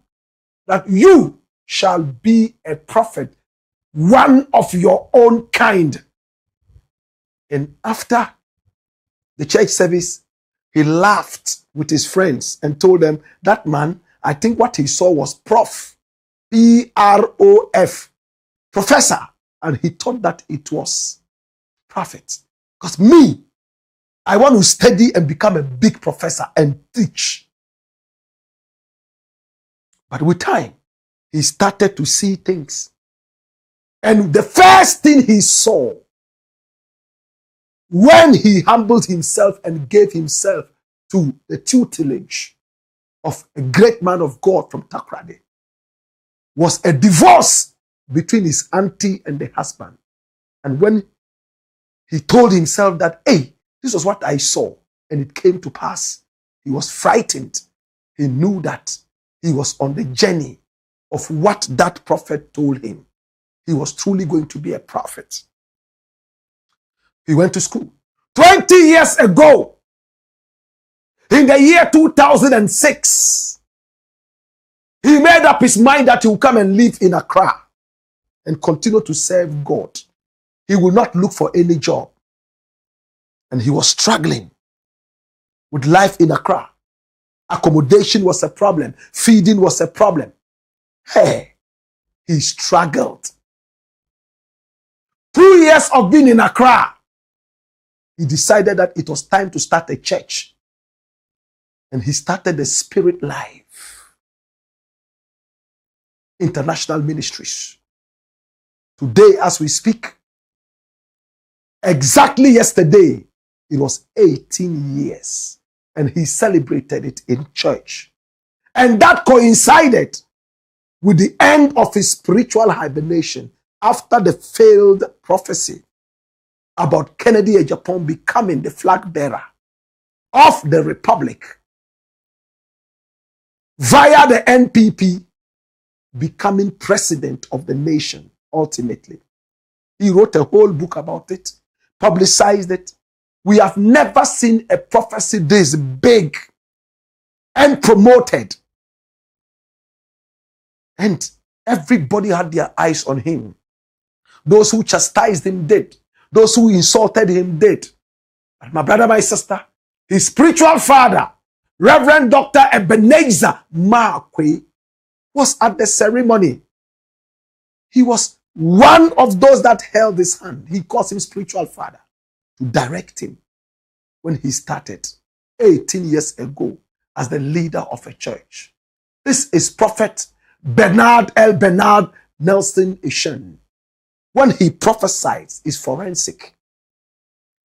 that you shall be a prophet one of your own kind. And after the church service, he laughed with his friends and told them, that man, I think what he saw was prof, P-R-O-F, professor. And he thought that it was prophet. Because me, I want to study and become a big professor and teach. But with time, he started to see things. And the first thing he saw, when he humbled himself and gave himself to the tutelage of a great man of God from Takrade, was a divorce between his auntie and the husband. And when he told himself that, hey, this was what I saw, and it came to pass, he was frightened. He knew that he was on the journey of what that prophet told him. He was truly going to be a prophet. He went to school. 20 years ago, in the year 2006, he made up his mind that he will come and live in Accra and continue to serve God. He will not look for any job. And he was struggling with life in Accra. Accommodation was a problem. Feeding was a problem. Hey, he struggled. 2 years of being in Accra, he decided that it was time to start a church. And he started the Spirit Life International Ministries. Today, as we speak, exactly yesterday, it was 18 years. And he celebrated it in church. And that coincided with the end of his spiritual hibernation after the failed prophecy about Kennedy Ejapon becoming the flag bearer of the Republic via the NPP becoming president of the nation ultimately. He wrote a whole book about it, publicized it. We have never seen a prophecy this big and promoted. And everybody had their eyes on him. Those who chastised him did. Those who insulted him did. But my brother, my sister, his spiritual father, Reverend Dr. Ebenezer Markwe, was at the ceremony. He was one of those that held his hand. He calls him spiritual father to direct him when he started 18 years ago as the leader of a church. This is Prophet Bernard Elbernard Nelson Ishen. When he prophesies, it's forensic.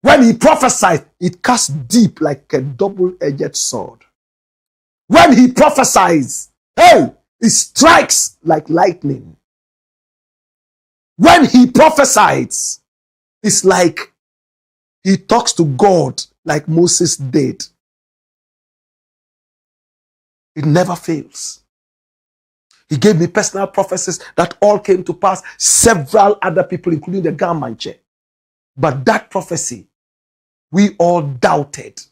When he prophesies, it cuts deep like a double-edged sword. When he prophesies, hey, it strikes like lightning. When he prophesies, it's like he talks to God like Moses did. It never fails. He gave me personal prophecies that all came to pass. Several other people, including the Gamanche. But that prophecy, we all doubted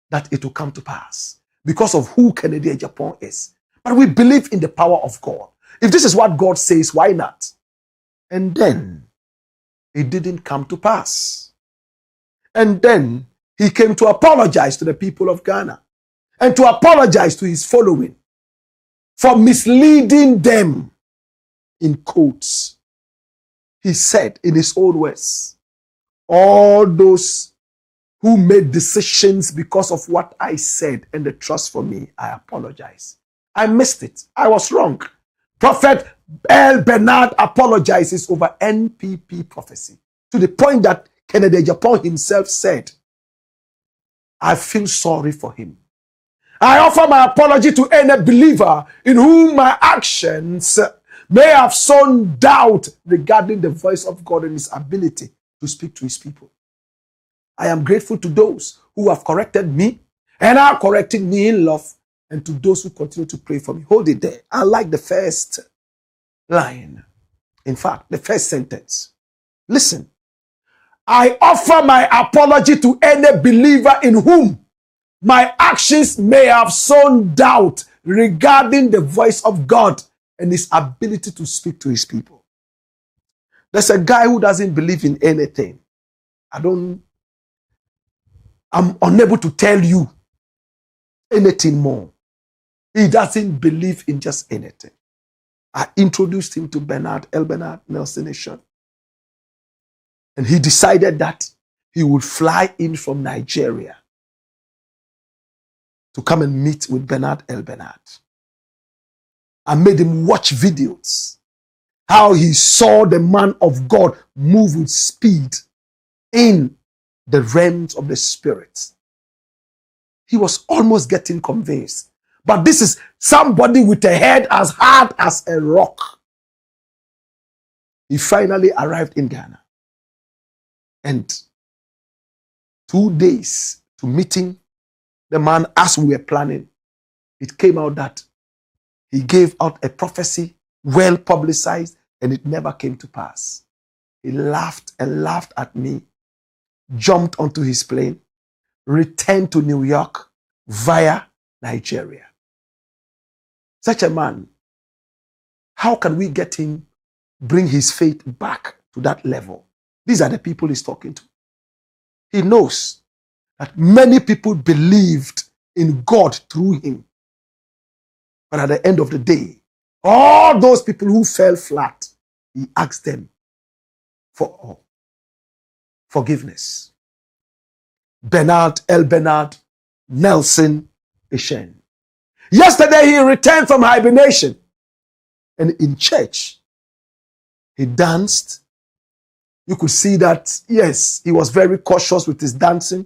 that it will come to pass because of who Kennedy Ejapon is. But we believe in the power of God. If this is what God says, why not? And then it didn't come to pass. And then he came to apologize to the people of Ghana and to apologize to his following for misleading them in quotes. He said in his own words, all those who made decisions because of what I said and the trust for me, I apologize. I missed it. I was wrong. Prophet Elbernard apologizes over NPP prophecy to the point that Kennedy Ejapon himself said, I feel sorry for him. I offer my apology to any believer in whom my actions may have sown doubt regarding the voice of God and his ability to speak to his people. I am grateful to those who have corrected me and are correcting me in love, and to those who continue to pray for me. Hold it there. I like the first line. In fact, the first sentence. Listen. I offer my apology to any believer in whom my actions may have sown doubt regarding the voice of God and his ability to speak to his people. There's a guy who doesn't believe in anything. I'm unable to tell you anything more. He doesn't believe in just anything. I introduced him to Elbernard Nelson Nation. And he decided that he would fly in from Nigeria to come and meet with Elbernard. I made him watch videos, how he saw the man of God move with speed in the realms of the spirit. He was almost getting convinced. But this is somebody with a head as hard as a rock. He finally arrived in Ghana. And 2 days to meeting the man as we were planning, it came out that he gave out a prophecy, well publicized, and it never came to pass. He laughed and laughed at me, jumped onto his plane, returned to New York via Nigeria. Such a man, how can we get him, bring his faith back to that level? These are the people he's talking to. He knows that many people believed in God through him. But at the end of the day, all those people who fell flat, he asked them for forgiveness. Elbernard Nelson Nation. Yesterday he returned from hibernation. And in church, he danced. You could see that, yes, he was very cautious with his dancing.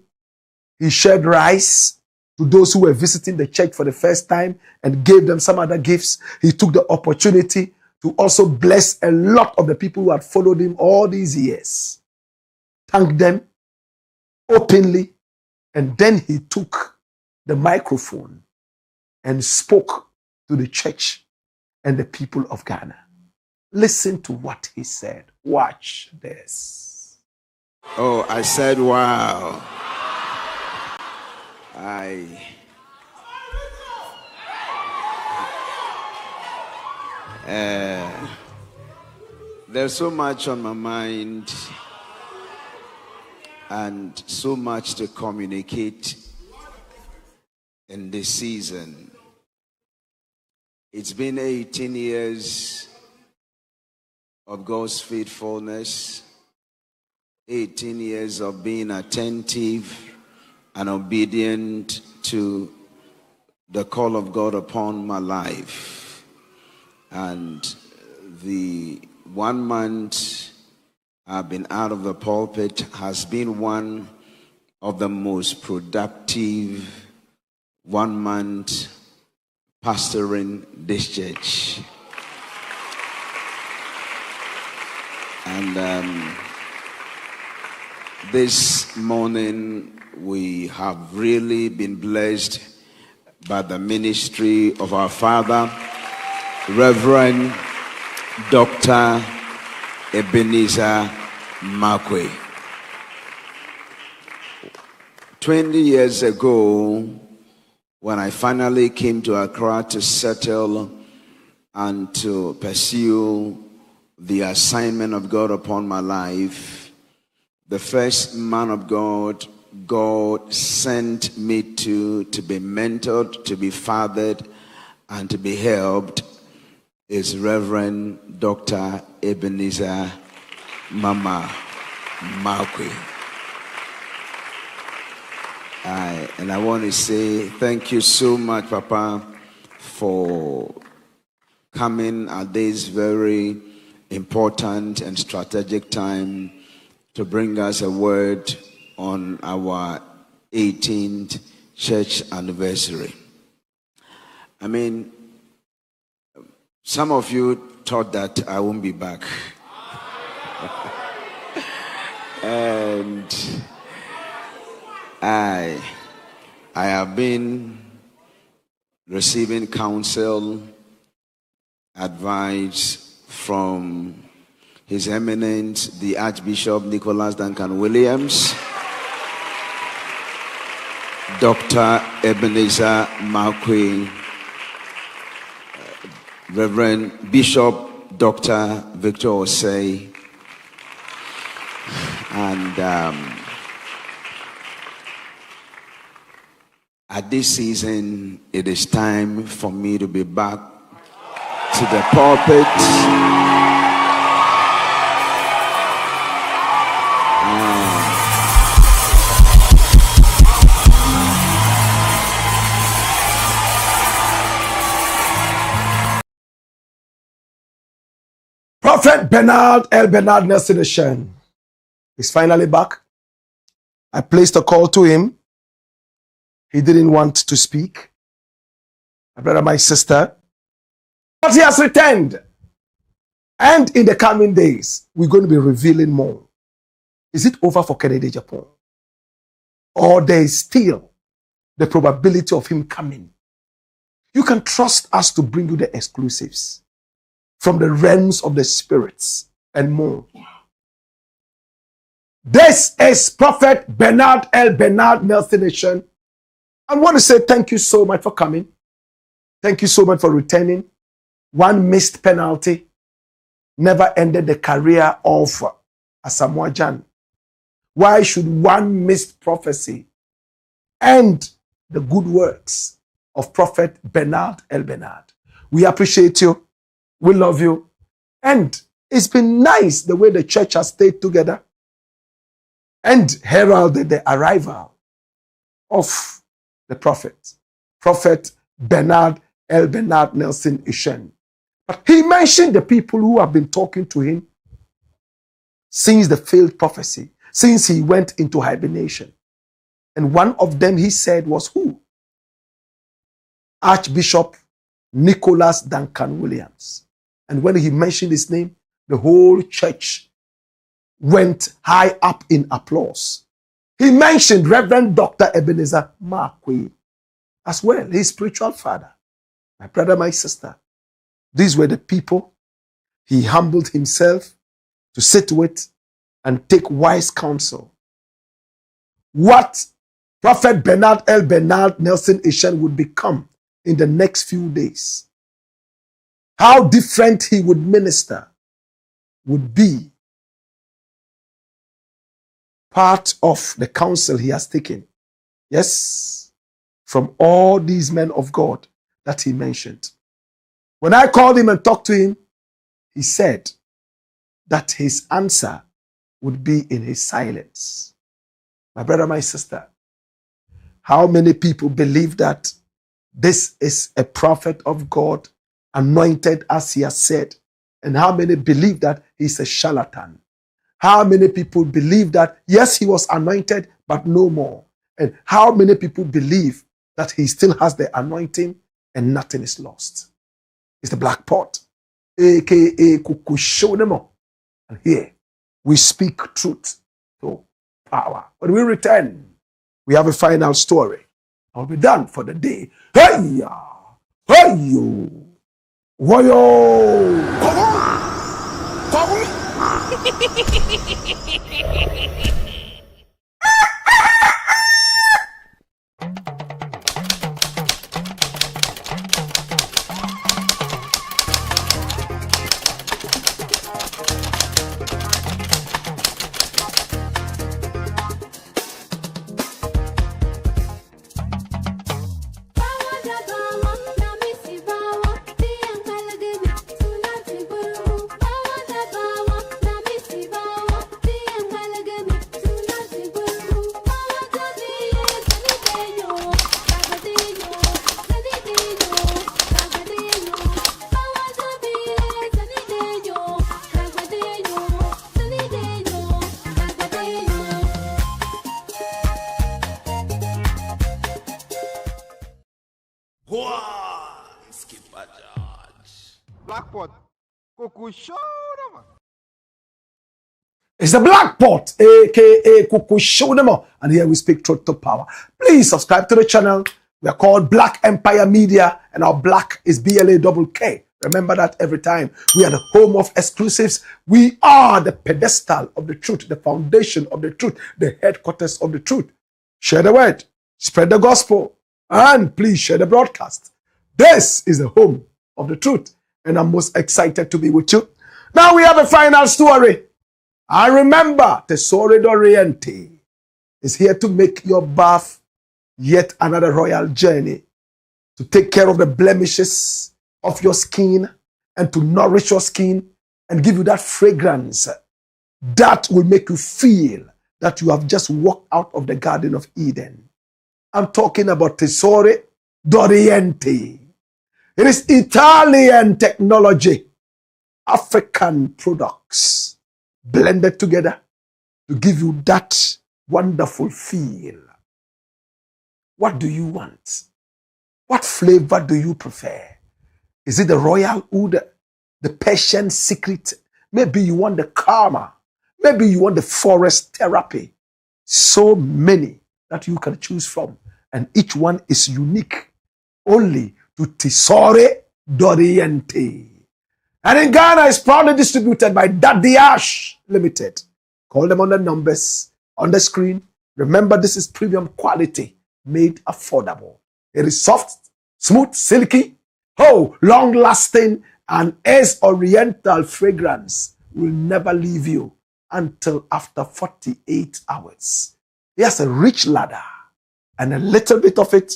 He shared rice to those who were visiting the church for the first time and gave them some other gifts. He took the opportunity to also bless a lot of the people who had followed him all these years. Thanked them openly. And then he took the microphone and spoke to the church and the people of Ghana. Listen to what he said. Watch this. Oh, I said, wow. There's so much on my mind and so much to communicate in this season. It's been 18 years of God's faithfulness, 18 years of being attentive and obedient to the call of God upon my life. And the 1 month I've been out of the pulpit has been one of the most productive 1 month pastoring this church. And this morning we have really been blessed by the ministry of our father, Reverend Dr. Ebenezer Makwe. 20 years ago, when I finally came to Accra to settle and to pursue the assignment of God upon my life, the first man of God sent me to be mentored, to be fathered, and to be helped is Reverend Dr. Ebenezer Mama Makwe. And I want to say thank you so much, Papa, for coming at this very important and strategic time to bring us a word on our 18th church anniversary. I mean, some of you thought that I won't be back. And I have been receiving counsel, advice from His Eminence, the Archbishop Nicholas Duncan Williams, Dr. Ebenezer Makwe, Reverend Bishop Dr. Victor Osei, And at this season, it is time for me to be back to the pulpit. Prophet Elbernard Nelson is finally back. I placed a call to him. He didn't want to speak. My brother, my sister. But he has returned. And in the coming days, we're going to be revealing more. Is it over for Kennedy Japan? Or there is still the probability of him coming? You can trust us to bring you the exclusives from the realms of the spirits and more. This is Prophet Elbernard Nelson. I want to say thank you so much for coming. Thank you so much for returning. One missed penalty never ended the career of Asamoah Gyan. Why should one missed prophecy end the good works of Prophet Elbernard? We appreciate you. We love you. And it's been nice the way the church has stayed together and heralded the arrival of the prophet, Prophet Elbernard Nelson Ishen. But he mentioned the people who have been talking to him since the failed prophecy, since he went into hibernation. And one of them, he said, was who? Archbishop Nicholas Duncan Williams. And when he mentioned his name, the whole church went high up in applause. He mentioned Reverend Dr. Ebenezer Markwei as well, his spiritual father. My brother, my sister, these were the people he humbled himself to sit with and take wise counsel. What Prophet Elbernard Nelson Ishen would become in the next few days, how different he would minister, would be part of the counsel he has taken. Yes, from all these men of God that he mentioned. When I called him and talked to him, he said that his answer would be in his silence. My brother, my sister, how many people believe that this is a prophet of God, anointed as he has said? And how many believe that he's a charlatan? How many people believe that, yes, he was anointed, but no more? And how many people believe that he still has the anointing and nothing is lost? It's the black pot, aka Kukushonemo. And here we speak truth to power. When we return, we have a final story. I'll be done for the day. Hey-ya! Hey-yo! Woyo! It's the black pot, aka Kukushonemo, and here we speak truth to power. Please subscribe to the channel. We are called Black Empire Media, and our black is BLAKK. Remember that every time. We are the home of exclusives. We are the pedestal of the truth, the foundation of the truth, the headquarters of the truth. Share the word, spread the gospel, and please share the broadcast. This is the home of the truth, and I'm most excited to be with you. Now we have a final story. And remember, Tesoro d'Oriente is here to make your bath yet another royal journey, to take care of the blemishes of your skin and to nourish your skin and give you that fragrance that will make you feel that you have just walked out of the Garden of Eden. I'm talking about Tesoro d'Oriente. It is Italian technology, African products blended together to give you that wonderful feel. What do you want? What flavor do you prefer? Is it the royal oud, the Persian secret? Maybe you want the karma. Maybe you want the forest therapy. So many that you can choose from. And each one is unique only to Tesoro d'Oriente. And in Ghana, it's proudly distributed by Daddy Ash Limited. Call them on the numbers on the screen. Remember, this is premium quality, made affordable. It is soft, smooth, silky, long-lasting, and as oriental fragrance will never leave you until after 48 hours. It has a rich ladder and a little bit of it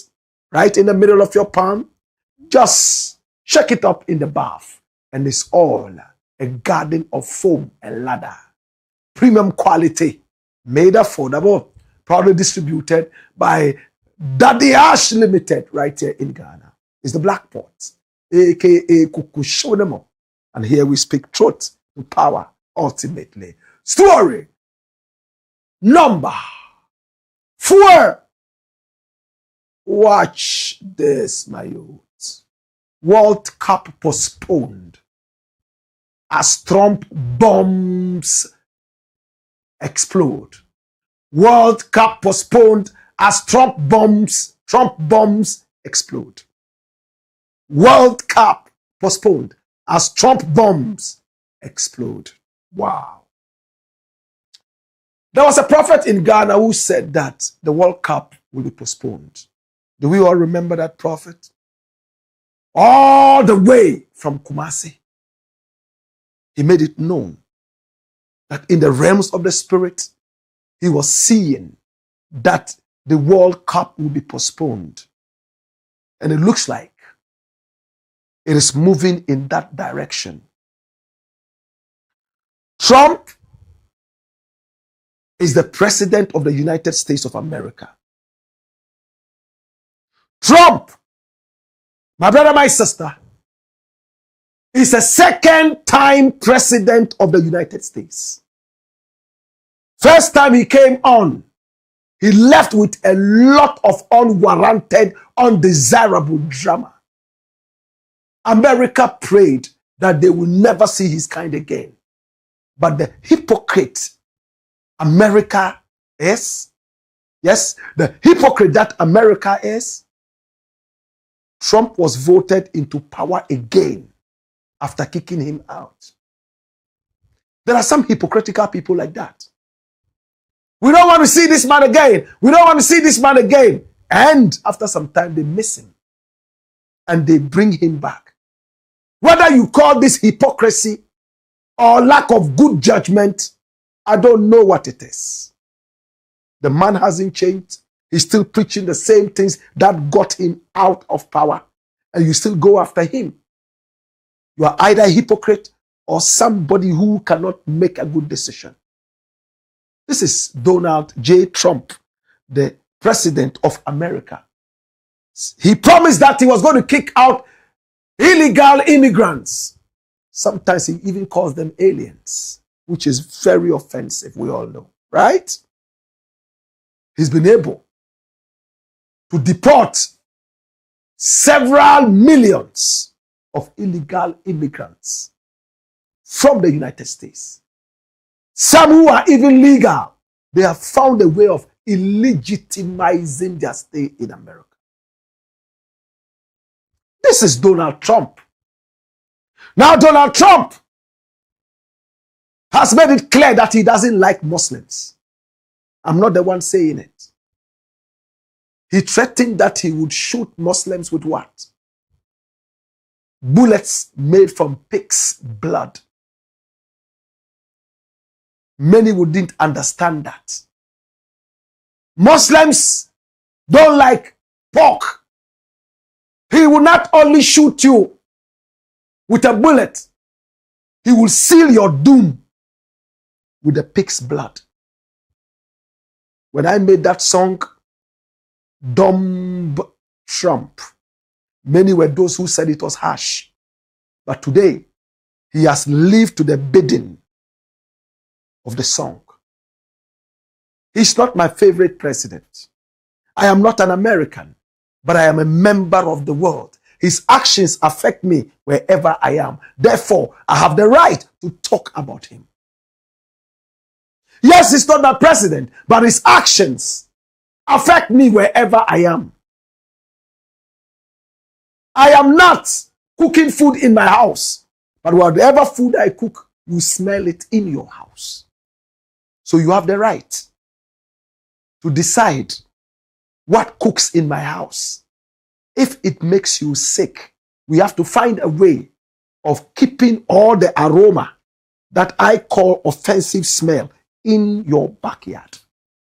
right in the middle of your palm. Just shake it up in the bath, and it's all a garden of foam and ladder. Premium quality, made affordable, proudly distributed by Daddy Ash Limited right here in Ghana. It's the Blakk Pot, aka Kukushonemo. And here we speak truth to power ultimately. Story number 4. Watch this, my youth. World Cup postponed as Trump bombs explode. World Cup postponed as Trump bombs explode. World Cup postponed as Trump bombs explode. Wow. There was a prophet in Ghana who said that the World Cup will be postponed. Do we all remember that prophet? All the way from Kumasi, he made it known that in the realms of the spirit, he was seeing that the World Cup will be postponed. And it looks like it is moving in that direction. Trump is the president of the United States of America. Trump, my brother, my sister, is a second-time president of the United States. First time he came on, he left with a lot of unwarranted, undesirable drama. America prayed that they will never see his kind again. But the hypocrite America is, yes, the hypocrite that America is, Trump was voted into power again after kicking him out. There are some hypocritical people like that. We don't want to see this man again. We don't want to see this man again. And after some time, they miss him. And they bring him back. Whether you call this hypocrisy or lack of good judgment, I don't know what it is. The man hasn't changed. He's still preaching the same things that got him out of power. And you still go after him. You are either a hypocrite or somebody who cannot make a good decision. This is Donald J. Trump, the president of America. He promised that he was going to kick out illegal immigrants. Sometimes he even calls them aliens, which is very offensive, we all know, right? He's been able to deport several millions of illegal immigrants from the United States. Some who are even legal, they have found a way of illegitimizing their stay in America. This is Donald Trump. Now, Donald Trump has made it clear that he doesn't like Muslims. I'm not the one saying it. He threatened that he would shoot Muslims with what? Bullets made from pig's blood. Many wouldn't understand that. Muslims don't like pork. He will not only shoot you with a bullet, he will seal your doom with a pig's blood. When I made that song, Dumb Trump, many were those who said it was harsh. But today, he has lived to the bidding of the song. He's not my favorite president. I am not an American, but I am a member of the world. His actions affect me wherever I am. Therefore, I have the right to talk about him. Yes, he's not my president, but his actions affect me wherever I am. I am not cooking food in my house, but whatever food I cook, you smell it in your house. So you have the right to decide what cooks in my house. If it makes you sick, we have to find a way of keeping all the aroma that I call offensive smell in your backyard.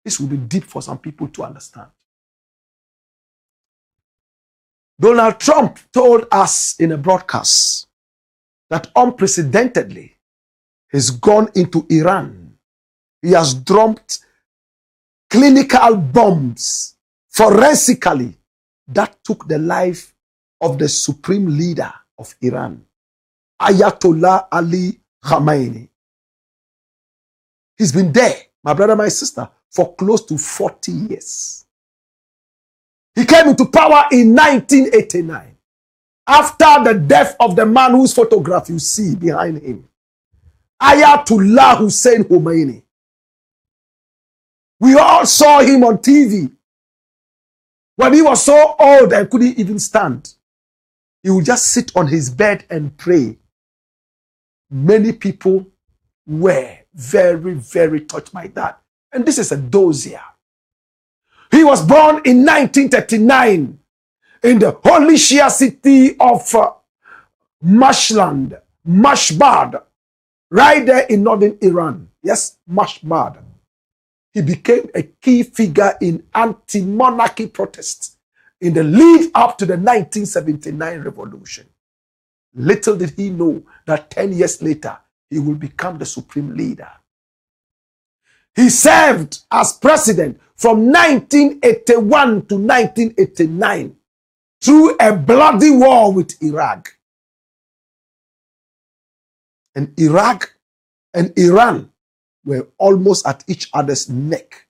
This will be deep for some people to understand. Donald Trump told us in a broadcast that unprecedentedly he's gone into Iran. He has dropped clinical bombs forensically that took the life of the supreme leader of Iran, Ayatollah Ali Khamenei. He's been there, my brother, my sister, for close to 40 years. He came into power in 1989 after the death of the man whose photograph you see behind him, Ayatollah Hussein Khomeini. We all saw him on TV. When he was so old and couldn't even stand, he would just sit on his bed and pray. Many people were very, very touched by that. And this is a dossier. He was born in 1939 in the holy Shia city of Mashbad, right there in northern Iran. Yes, Mashbad. He became a key figure in anti-monarchy protests in the lead up to the 1979 revolution. Little did he know that 10 years later, he will become the supreme leader. He served as president from 1981 to 1989 through a bloody war with Iraq. And Iraq and Iran were almost at each other's neck.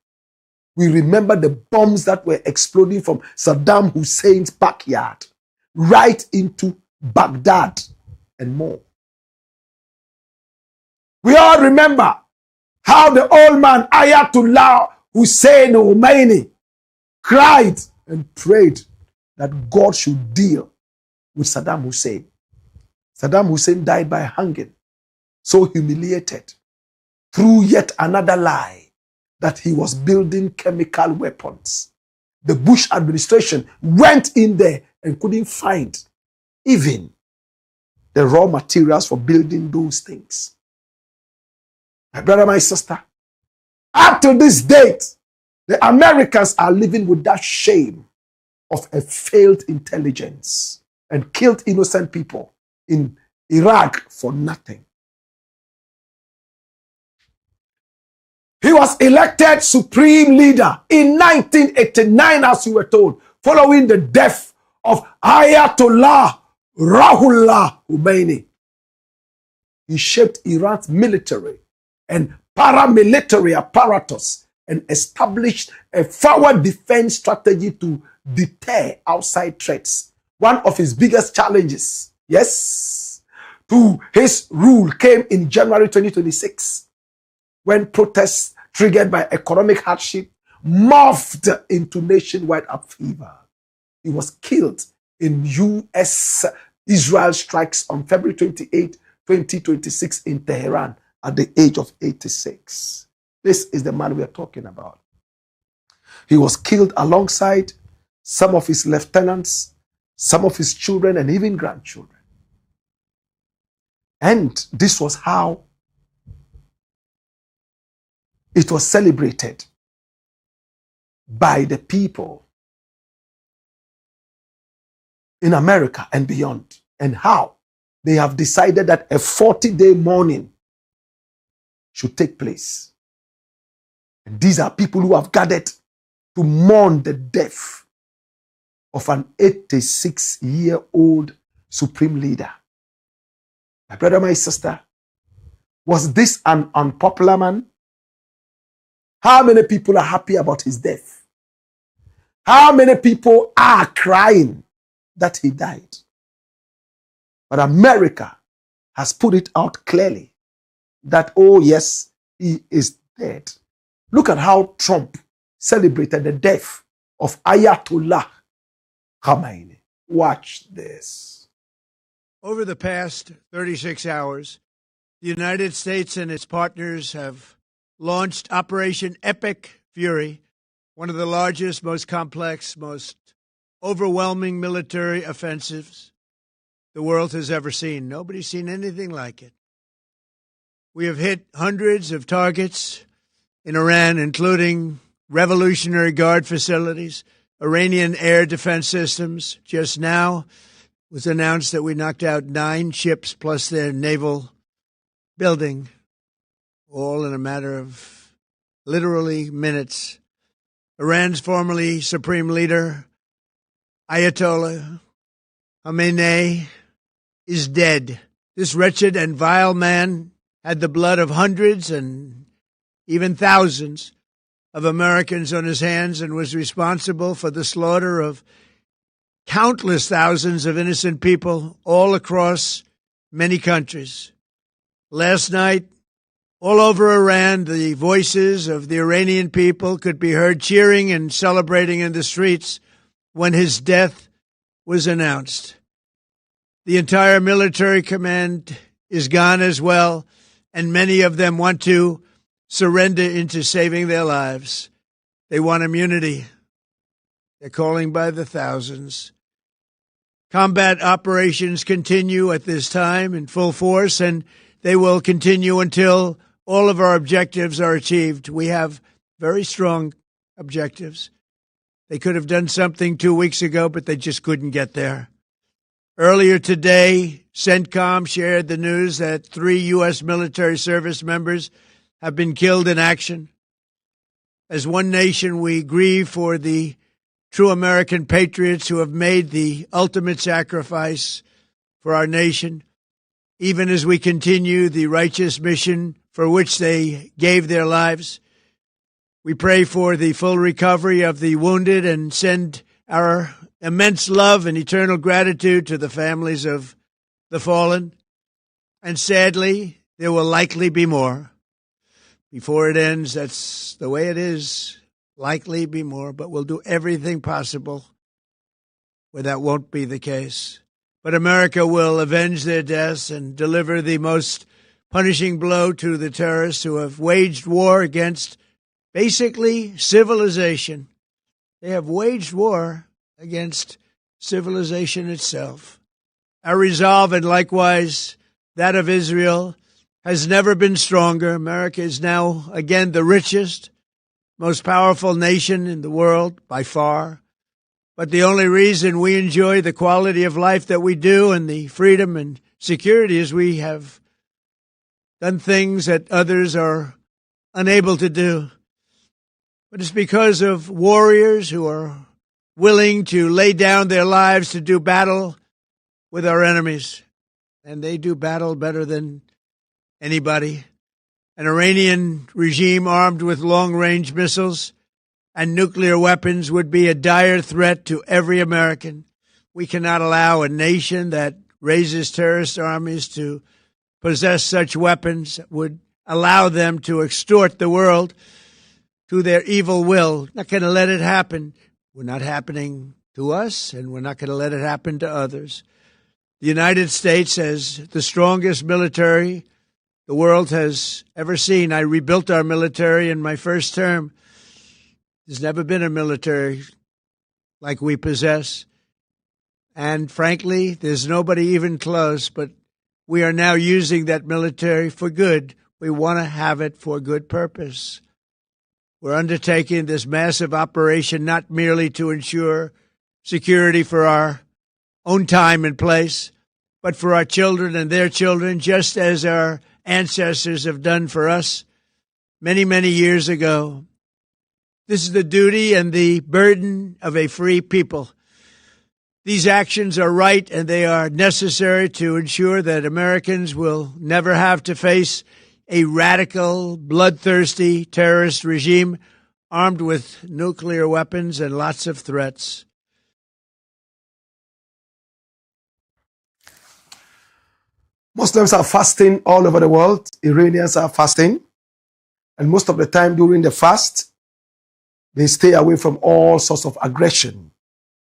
We remember the bombs that were exploding from Saddam Hussein's backyard right into Baghdad and more. We all remember how the old man Ayatollah Hussein Khomeini cried and prayed that God should deal with Saddam Hussein. Saddam Hussein died by hanging, so humiliated through yet another lie that he was building chemical weapons. The Bush administration went in there and couldn't find even the raw materials for building those things. My brother, my sister, up to this date, the Americans are living with that shame of a failed intelligence and killed innocent people in Iraq for nothing. He was elected supreme leader in 1989, as we were told, following the death of Ayatollah Ruhollah Khomeini. He shaped Iran's military and paramilitary apparatus and established a forward defense strategy to deter outside threats. One of his biggest challenges, yes, to his rule came in January 2026, when protests triggered by economic hardship morphed into nationwide upheaval. He was killed in U.S.-Israel strikes on February 28, 2026 in Tehran at the age of 86. This is the man we are talking about. He was killed alongside some of his lieutenants, some of his children, and even grandchildren. And this was how it was celebrated by the people in America and beyond, and how they have decided that a 40-day mourning should take place. And these are people who have gathered to mourn the death of an 86-year-old supreme leader. My brother, my sister, was this an unpopular man? How many people are happy about his death? How many people are crying that he died? But America has put it out clearly that, oh yes, he is dead. Look at how Trump celebrated the death of Ayatollah Khamenei. Watch this. Over the past 36 hours, the United States and its partners have launched Operation Epic Fury, one of the largest, most complex, most overwhelming military offensives the world has ever seen. Nobody's seen anything like it. We have hit hundreds of targets in Iran, including Revolutionary Guard facilities, Iranian air defense systems. Just now it was announced that we knocked out 9 ships plus their naval building, all in a matter of literally minutes. Iran's formerly supreme leader, Ayatollah Khamenei, is dead. This wretched and vile man had the blood of hundreds and even thousands of Americans on his hands and was responsible for the slaughter of countless thousands of innocent people all across many countries. Last night, all over Iran, the voices of the Iranian people could be heard cheering and celebrating in the streets when his death was announced. The entire military command is gone as well, and many of them want to surrender into saving their lives. They want immunity. They're calling by the thousands. Combat operations continue at this time in full force, and they will continue until all of our objectives are achieved. We have very strong objectives. They could have done something 2 weeks ago, but they just couldn't get there. Earlier today, CENTCOM shared the news that 3 U.S. military service members have been killed in action. As one nation, we grieve for the true American patriots who have made the ultimate sacrifice for our nation, even as we continue the righteous mission for which they gave their lives. We pray for the full recovery of the wounded and send our immense love and eternal gratitude to the families of the fallen. And sadly, there will likely be more. Before it ends, that's the way it is. Likely be more, but we'll do everything possible where that won't be the case. But America will avenge their deaths and deliver the most punishing blow to the terrorists who have waged war against basically civilization. They have waged war against civilization itself. Our resolve, and likewise that of Israel, has never been stronger. America is now again the richest, most powerful nation in the world by far. But the only reason we enjoy the quality of life that we do and the freedom and security is we have done things that others are unable to do. But it's because of warriors who are willing to lay down their lives to do battle with our enemies. And they do battle better than anybody. An Iranian regime armed with long-range missiles and nuclear weapons would be a dire threat to every American. We cannot allow a nation that raises terrorist armies to possess such weapons that would allow them to extort the world to their evil will. Not going to let it happen. We're not happening to us, and we're not going to let it happen to others. The United States has the strongest military the world has ever seen. I rebuilt our military in my first term. There's never been a military like we possess. And frankly, there's nobody even close, but we are now using that military for good. We want to have it for good purpose. We're undertaking this massive operation not merely to ensure security for our own time and place, but for our children and their children, just as our ancestors have done for us many, many years ago. This is the duty and the burden of a free people. These actions are right and they are necessary to ensure that Americans will never have to face a radical, bloodthirsty terrorist regime armed with nuclear weapons and lots of threats. Muslims are fasting all over the world. Iranians are fasting. And most of the time during the fast, they stay away from all sorts of aggression.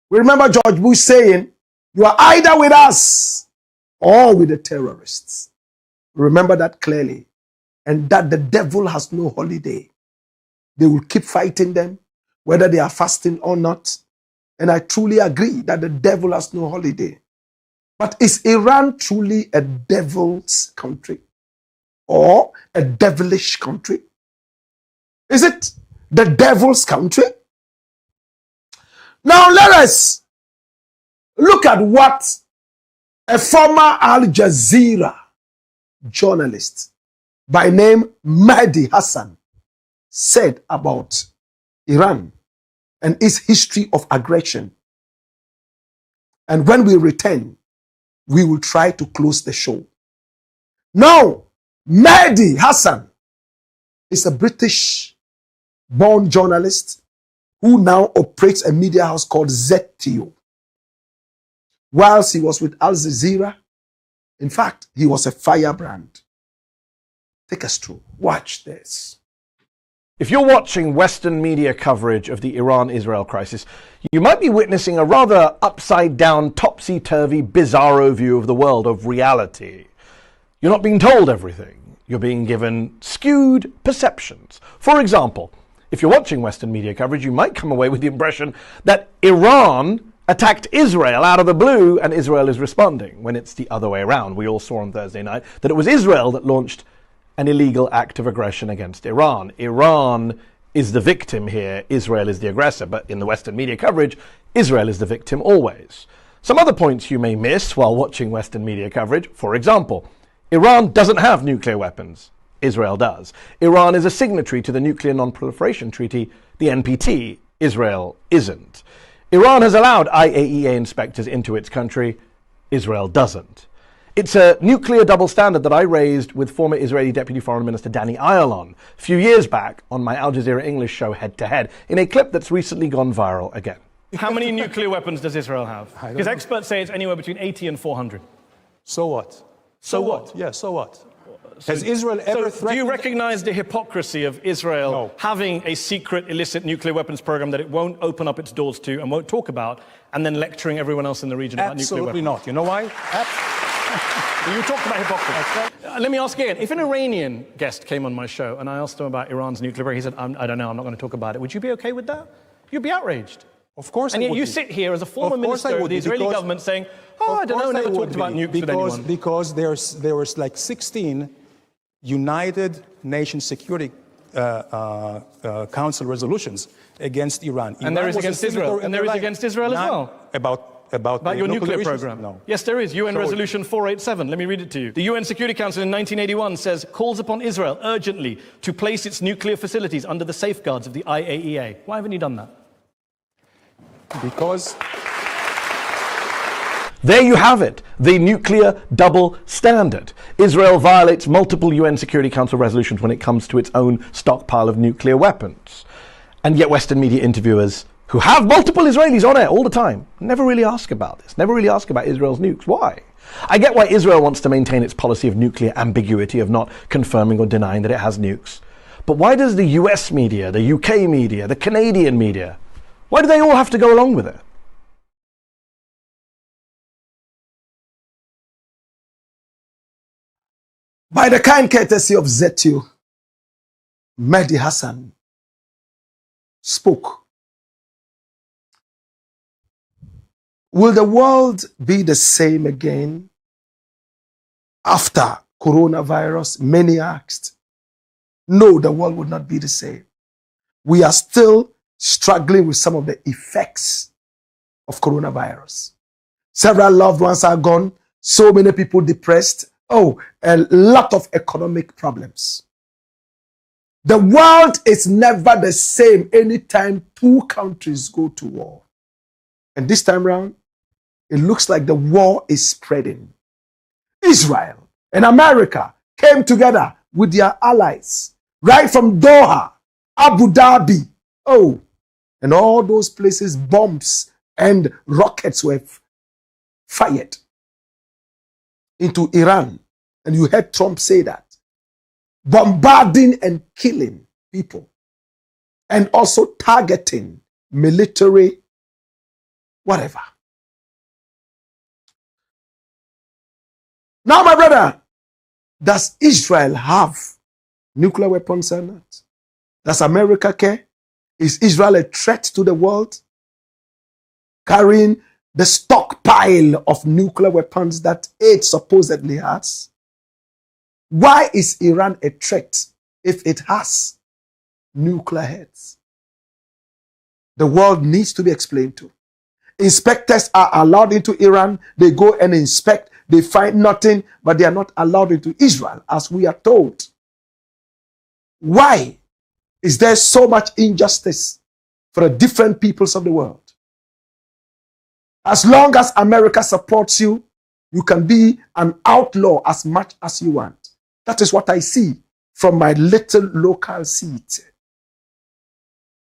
We remember George Bush saying, you are either with us or with the terrorists. Remember that clearly. And that the devil has no holiday. They will keep fighting them, whether they are fasting or not. And I truly agree that the devil has no holiday. But is Iran truly a devil's country? Or a devilish country? Is it the devil's country? Now let us look at what a former Al Jazeera journalist by name Mehdi Hassan said about Iran and its history of aggression. And when we return, we will try to close the show. Now, Mehdi Hassan is a British-born journalist who now operates a media house called ZTO. Whilst he was with Al Jazeera, in fact, he was a firebrand. Take us through. Watch this. If you're watching Western media coverage of the Iran-Israel crisis, you might be witnessing a rather upside-down, topsy-turvy, bizarro view of the world, of reality. You're not being told everything. You're being given skewed perceptions. For example, if you're watching Western media coverage, you might come away with the impression that Iran attacked Israel out of the blue and Israel is responding, when it's the other way around. We all saw on Thursday night that it was Israel that launched an illegal act of aggression against Iran. Iran is the victim here, Israel is the aggressor, but in the Western media coverage, Israel is the victim always. Some other points you may miss while watching Western media coverage: for example, Iran doesn't have nuclear weapons, Israel does. Iran is a signatory to the Nuclear Non-Proliferation Treaty, the NPT, Israel isn't. Iran has allowed IAEA inspectors into its country, Israel doesn't. It's a nuclear double standard that I raised with former Israeli Deputy Foreign Minister Danny Ayalon a few years back on my Al Jazeera English show Head to Head, in a clip that's recently gone viral again. How many nuclear weapons does Israel have? Because experts say it's anywhere between 80 and 400. So what? So what? Yeah, so what? Has Israel ever threatened? Do you recognize the hypocrisy of Israel having a secret illicit nuclear weapons program that it won't open up its doors to and won't talk about, and then lecturing everyone else in the region about nuclear weapons? Absolutely not. You know why? You talked about hypocrisy. Let me ask again. If an Iranian guest came on my show and I asked him about Iran's nuclear program, he said, I don't know, I'm not going to talk about it. Would you be okay with that? You'd be outraged. Of course and I yet would you be. sit here as a former minister of the Israeli government saying, I don't know, never talked about nukes with anyone. Because there was like 16 United Nations Security Council resolutions against Iran. And there is against Israel. And there is against Israel as well. About your nuclear program? No. Yes, there is. UN Resolution 487. Let me read it to you. The UN Security Council in 1981 says, calls upon Israel urgently to place its nuclear facilities under the safeguards of the IAEA. Why haven't you done that? Because... There you have it, the nuclear double standard. Israel violates multiple UN Security Council resolutions when it comes to its own stockpile of nuclear weapons. And yet Western media interviewers who have multiple Israelis on air all the time never really ask about this, never really ask about Israel's nukes. Why? I get why Israel wants to maintain its policy of nuclear ambiguity, of not confirming or denying that it has nukes. But why does the US media, the UK media, the Canadian media, why do they all have to go along with it? By the kind courtesy of ZTU, Mehdi Hassan spoke. Will the world be the same again after coronavirus? Many asked. No, the world would not be the same. we are still struggling with some of the effects of coronavirus. Several loved ones are gone. So many people depressed. Oh, a lot of economic problems. The world is never the same anytime two countries go to war. And this time around, it looks like the war is spreading. Israel and America came together with their allies, right from Doha, Abu Dhabi, and all those places, bombs and rockets were fired into Iran. And you heard Trump say that. Bombarding and killing people. And also targeting military, whatever. Now, my brother, does Israel have nuclear weapons or not? Does America care? Is Israel a threat to the world? Carrying the stockpile of nuclear weapons that it supposedly has? Why is Iran a threat if it has nuclear heads? The world needs to be explained to. Inspectors are allowed into Iran. They go and inspect. They find nothing, but they are not allowed into Israel, as we are told. Why is there so much injustice for the different peoples of the world? As long as America supports you, you can be an outlaw as much as you want. That is what I see from my little local seat.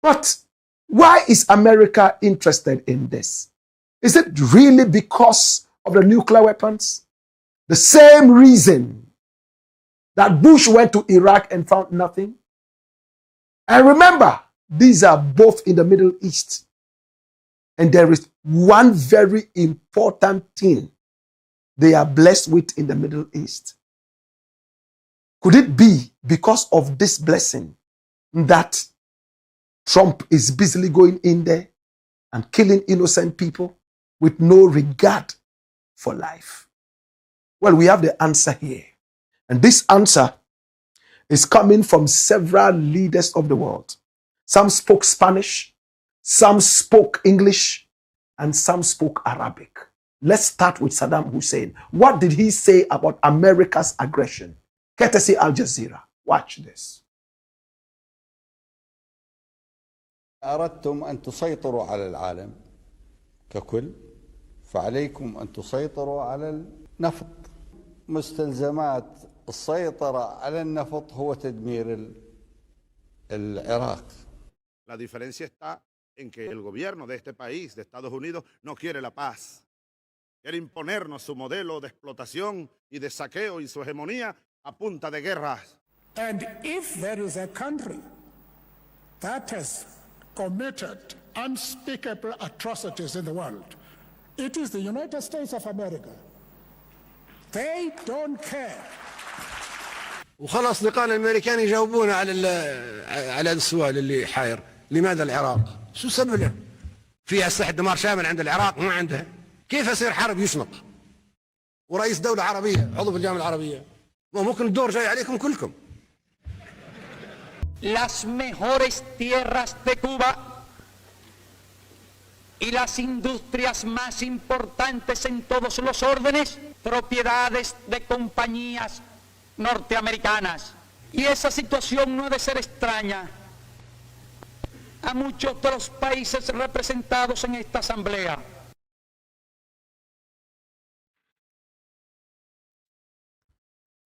But why is America interested in this? Is it really because of the nuclear weapons? The same reason that Bush went to Iraq and found nothing? And remember, these are both in the Middle East. And there is one very important thing they are blessed with in the Middle East. Could it be because of this blessing that Trump is busily going in there and killing innocent people with no regard for life? Well, we have the answer here. And this answer is coming from several leaders of the world. Some spoke Spanish, some spoke English, and some spoke Arabic. Let's start with Saddam Hussein. What did he say about America's aggression? Courtesy Al Jazeera. Watch this. أردتم أن تسيطروا على العالم ككل فعليكم أن تسيطروا على النفط. مستلزمات السيطرة على النفط هو تدمير العراق. La diferencia está en que el gobierno de este país, de Estados Unidos, no quiere la paz. Quiere imponernos su modelo de explotación y de saqueo y su hegemonía a punta de guerras. And if there is a country that has committed unspeakable atrocities in the world, it is the United States of America. They don't care. وخلاص لقانا الامريكان يجاوبونا على السؤال اللي حاير، لماذا العراق؟ شو سبب له؟ فيها أسلحة دمار شامل عند العراق ما عندها. كيف يصير حرب يشنق؟ ورئيس دولة عربية عضو في الجامعة العربية، وممكن الدور جاي عليكم كلكم. Las mejores tierras de Cuba y las industrias más importantes en todos los órdenes, propiedades de compañías norteamericanas. Y esa situación no ha de ser extraña a muchos de los países representados en esta asamblea.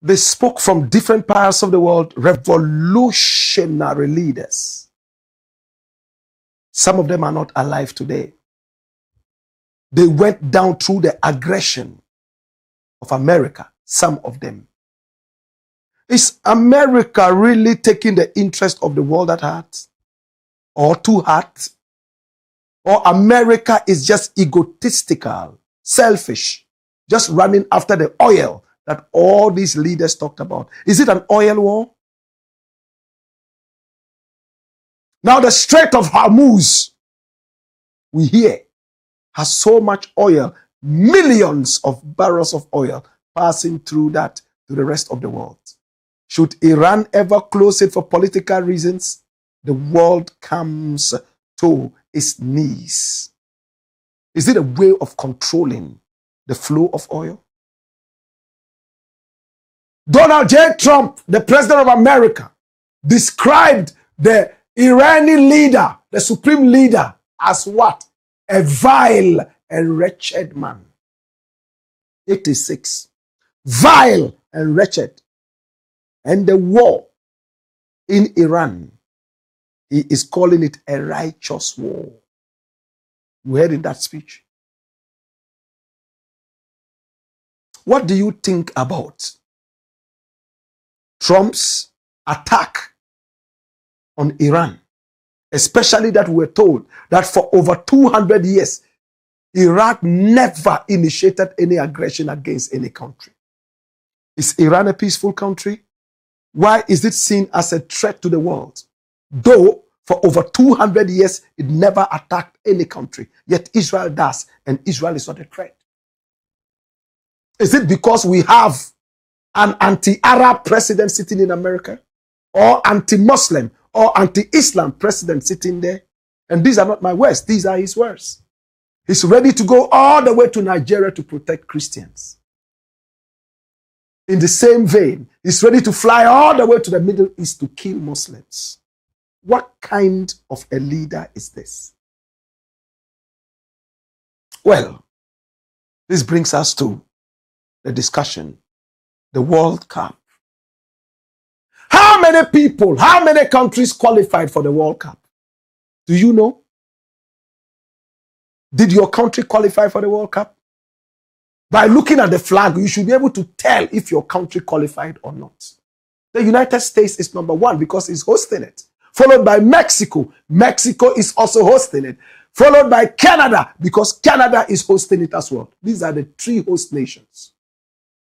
They spoke from different parts of the world, revolutionary leaders. Some of them are not alive today. They went down through the aggression of America, some of them. Is America really taking the interest of the world at heart? Or to heart? Or America is just egotistical, selfish, just running after the oil that all these leaders talked about? Is it an oil war? Now the Strait of Hormuz, we hear, has so much oil, millions of barrels of oil passing through that to the rest of the world. Should Iran ever close it for political reasons? the world comes to its knees? Is it a way of controlling the flow of oil? Donald J. Trump, the president of America, described the Iranian leader, the supreme leader, as what? A vile and wretched man. 86. Vile and wretched. And the war in Iran, he is calling it a righteous war. You heard in that speech. What do you think about Trump's attack on Iran? Especially that we're told that for over 200 years, Iraq never initiated any aggression against any country. Is Iran a peaceful country? Why is it seen as a threat to the world? Though for over 200 years, it never attacked any country. Yet Israel does, and Israel is not a threat. Is it because we have an anti-Arab president sitting in America? Or anti-Muslim or anti-Islam president sitting there? And these are not my words, these are his words. He's ready to go all the way to Nigeria to protect Christians. In the same vein, he's ready to fly all the way to the Middle East to kill Muslims. What kind of a leader is this? Well, this brings us to the discussion, the World Cup. How many people, how many countries qualified for the World Cup? Do you know? Did your country qualify for the World Cup? By looking at the flag, you should be able to tell if your country qualified or not. The United States is number one because it's hosting it. Followed by Mexico. Mexico is also hosting it. Followed by Canada because Canada is hosting it as well. These are the three host nations.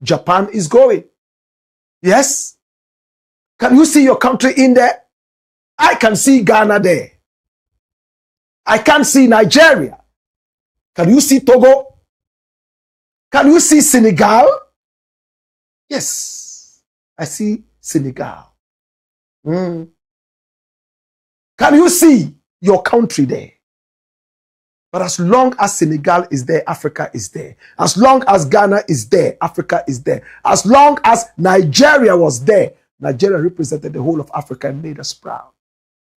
Japan is going. Yes? Can you see your country in there? I can see Ghana there. I can see Nigeria. Can you see Togo? Can you see Senegal? Yes, I see Senegal. Can you see your country there? But as long as Senegal is there, Africa is there. As long as Ghana is there, Africa is there. As long as Nigeria was there, Nigeria represented the whole of Africa and made us proud.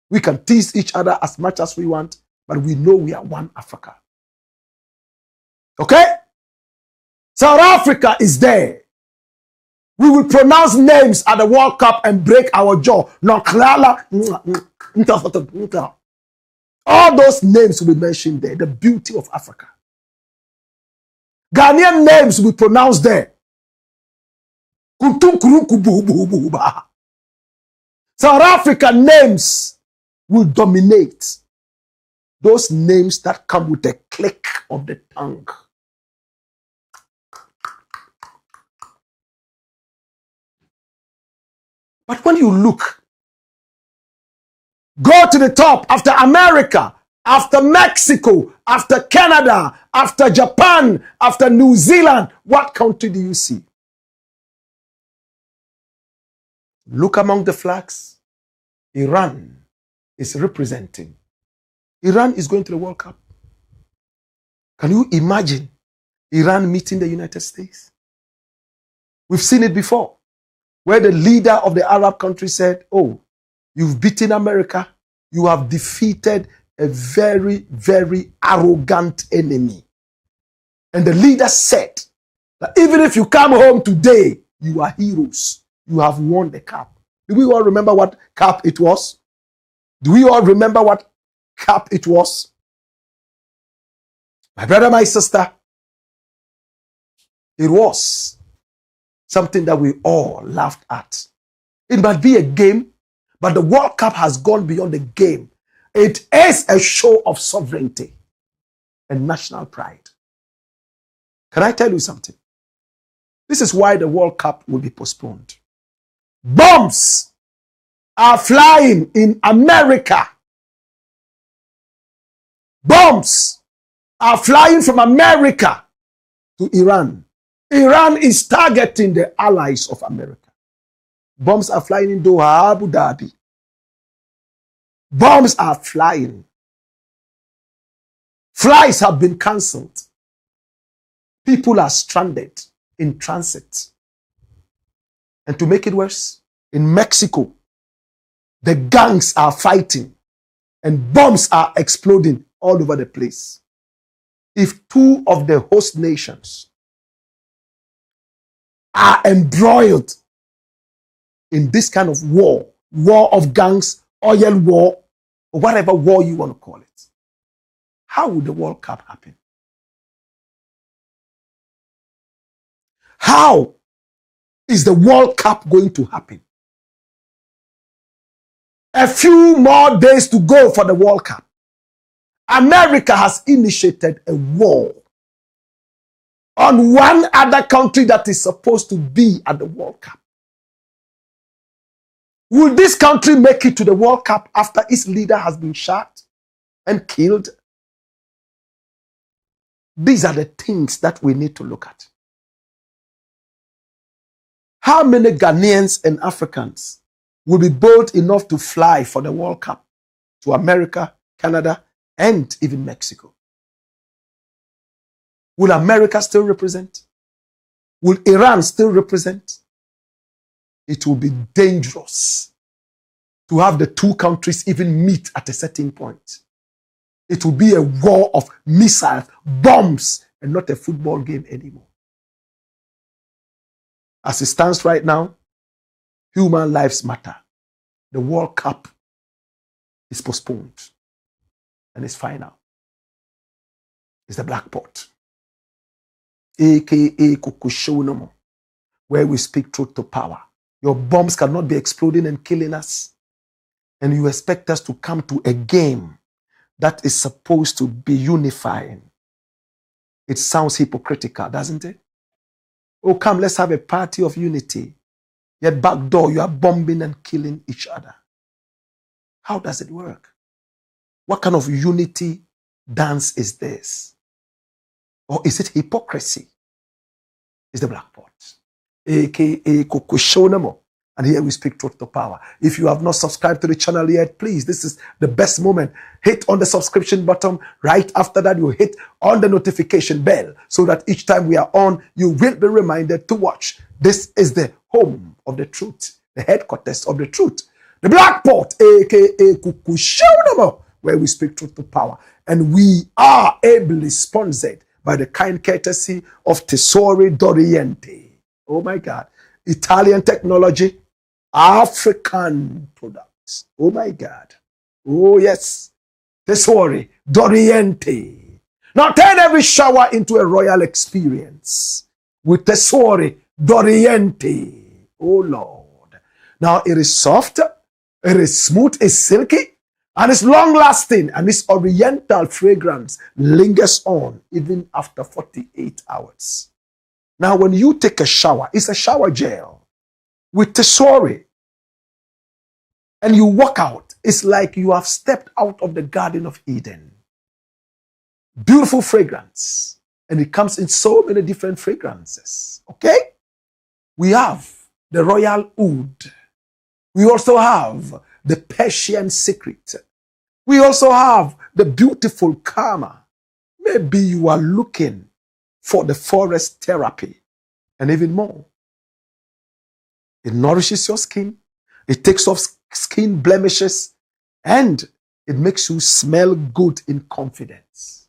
We can tease each other as much as we want, but we know we are one Africa. Okay? South Africa is there. We will pronounce names at the World Cup and break our jaw. All those names will be mentioned there. The beauty of Africa. Ghanaian names will be pronounced there. South African names will dominate. Those names that come with a click of the tongue. But when you look, go to the top after America, after Mexico, after Canada, after Japan, after New Zealand, what country do you see? Look among the flags. Iran is representing. Iran is going to the World Cup. Can you imagine Iran meeting the United States? We've seen it before, where the leader of the Arab country said, oh, you've beaten America. You have defeated a very, very arrogant enemy. And the leader said that even if you come home today, you are heroes. You have won the cup. Do we all remember what cup it was? Do we all remember what cup it was? My brother, my sister, it was something that we all laughed at. It might be a game, but the World Cup has gone beyond the game. It is a show of sovereignty and national pride. Can I tell you something? This is why the World Cup will be postponed. Bombs are flying in America. Bombs are flying from America to Iran. Iran is targeting the allies of America. Bombs are flying in Doha, Abu Dhabi. Bombs are flying. Flights have been cancelled. People are stranded in transit. And to make it worse, in Mexico, the gangs are fighting and bombs are exploding all over the place. If two of the host nations are embroiled in this kind of war of gangs, oil war, or whatever war you want to call it, how would the World Cup happen? How is the World Cup going to happen? A few more days to go for the World Cup. America has initiated a war on one other country that is supposed to be at the World Cup. Will this country make it to the World Cup after its leader has been shot and killed? These are the things that we need to look at. How many Ghanaians and Africans will be bold enough to fly for the World Cup to America, Canada, and even Mexico? Will America still represent? Will Iran still represent? It will be dangerous to have the two countries even meet at a certain point. It will be a war of missiles, bombs, and not a football game anymore. As it stands right now, human lives matter. The World Cup is postponed and it's final. It's the Black Pot, aka Kukushonomo, where we speak truth to power. Your bombs cannot be exploding and killing us, and you expect us to come to a game that is supposed to be unifying. It sounds hypocritical, doesn't it? Oh, come, let's have a party of unity. Yet back door, you are bombing and killing each other. How does it work? What kind of unity dance is this? Or is it hypocrisy? It's the Black Pot, aka Kukushonamo. And here we speak truth to power. If you have not subscribed to the channel yet, please, this is the best moment. Hit on the subscription button. Right after that, you hit on the notification bell so that each time we are on, you will be reminded to watch. This is the home of the truth, the headquarters of the truth. The Black Pot, aka Kukushonamo, where we speak truth to power. And we are ably sponsored by the kind courtesy of Tesori D'Oriente. Oh my God. Italian technology, African products. Oh my God. Oh yes. Tesori D'Oriente. Now turn every shower into a royal experience with Tesori D'Oriente. Oh Lord. Now it is soft, it is smooth, it's silky, and it's long lasting, and its oriental fragrance lingers on even after 48 hours. Now, when you take a shower, it's a shower gel with Tesori, and you walk out, it's like you have stepped out of the Garden of Eden. Beautiful fragrance, and it comes in so many different fragrances. Okay? We have the Royal Oud. We also have the Persian Secret. We also have the beautiful Karma. Maybe you are looking for the forest therapy and even more. It nourishes your skin. It takes off skin blemishes, and it makes you smell good in confidence.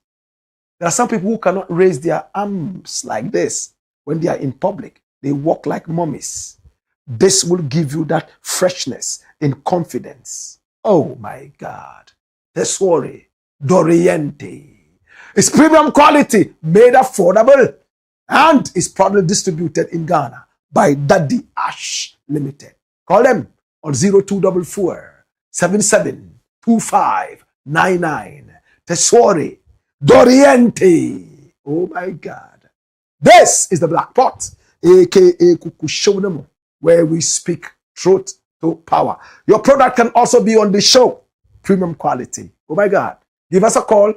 There are some people who cannot raise their arms like this when they are in public. They walk like mummies. This will give you that freshness in confidence. Oh my God. Tesori D'Oriente. It's premium quality, made affordable, and is proudly distributed in Ghana by Daddy Ash Limited. Call them on 0244 772599. Tesori D'Oriente. Oh my God. This is the Black Pot, aka Kukushonamo, where we speak truth to power. Your product can also be on the show. Premium quality. Oh my God. Give us a call.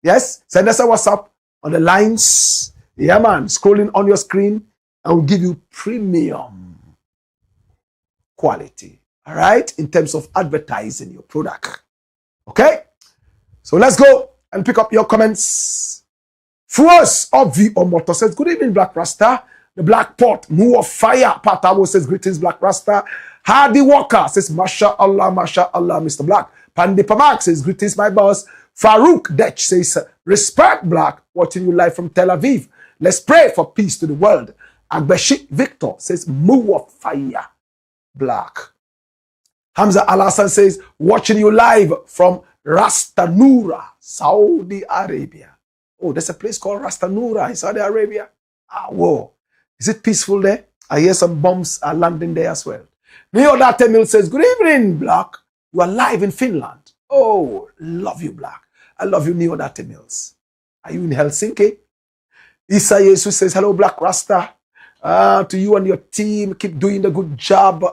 Yes, send us a WhatsApp on the lines. Yeah, man, scrolling on your screen, and we'll give you premium quality. All right, in terms of advertising your product. Okay? So let's go and pick up your comments. Force of V Omoto says, good evening, Black Rasta. The Black Pot, Moo of Fire. Patabo says, greetings, Black Rasta. Hardy Walker says, Masha Allah, Mr. Black. Pandipamak says, greetings, my boss. Farouk Dech says, respect, Black. Watching you live from Tel Aviv. Let's pray for peace to the world. Agbeshi Victor says, Moo of Fire, Black. Hamza Al-Hassan says, watching you live from Rastanura, Saudi Arabia. Oh, there's a place called Rastanura in Saudi Arabia. Ah, whoa. Is it peaceful there? I hear some bombs are landing there as well. Neoda Temil says, good evening, Black. You are live in Finland. Oh, love you, Black. I love you, Neoda Temils. Are you in Helsinki? Isa Jesus says, hello, Black Rasta. To you and your team, keep doing the good job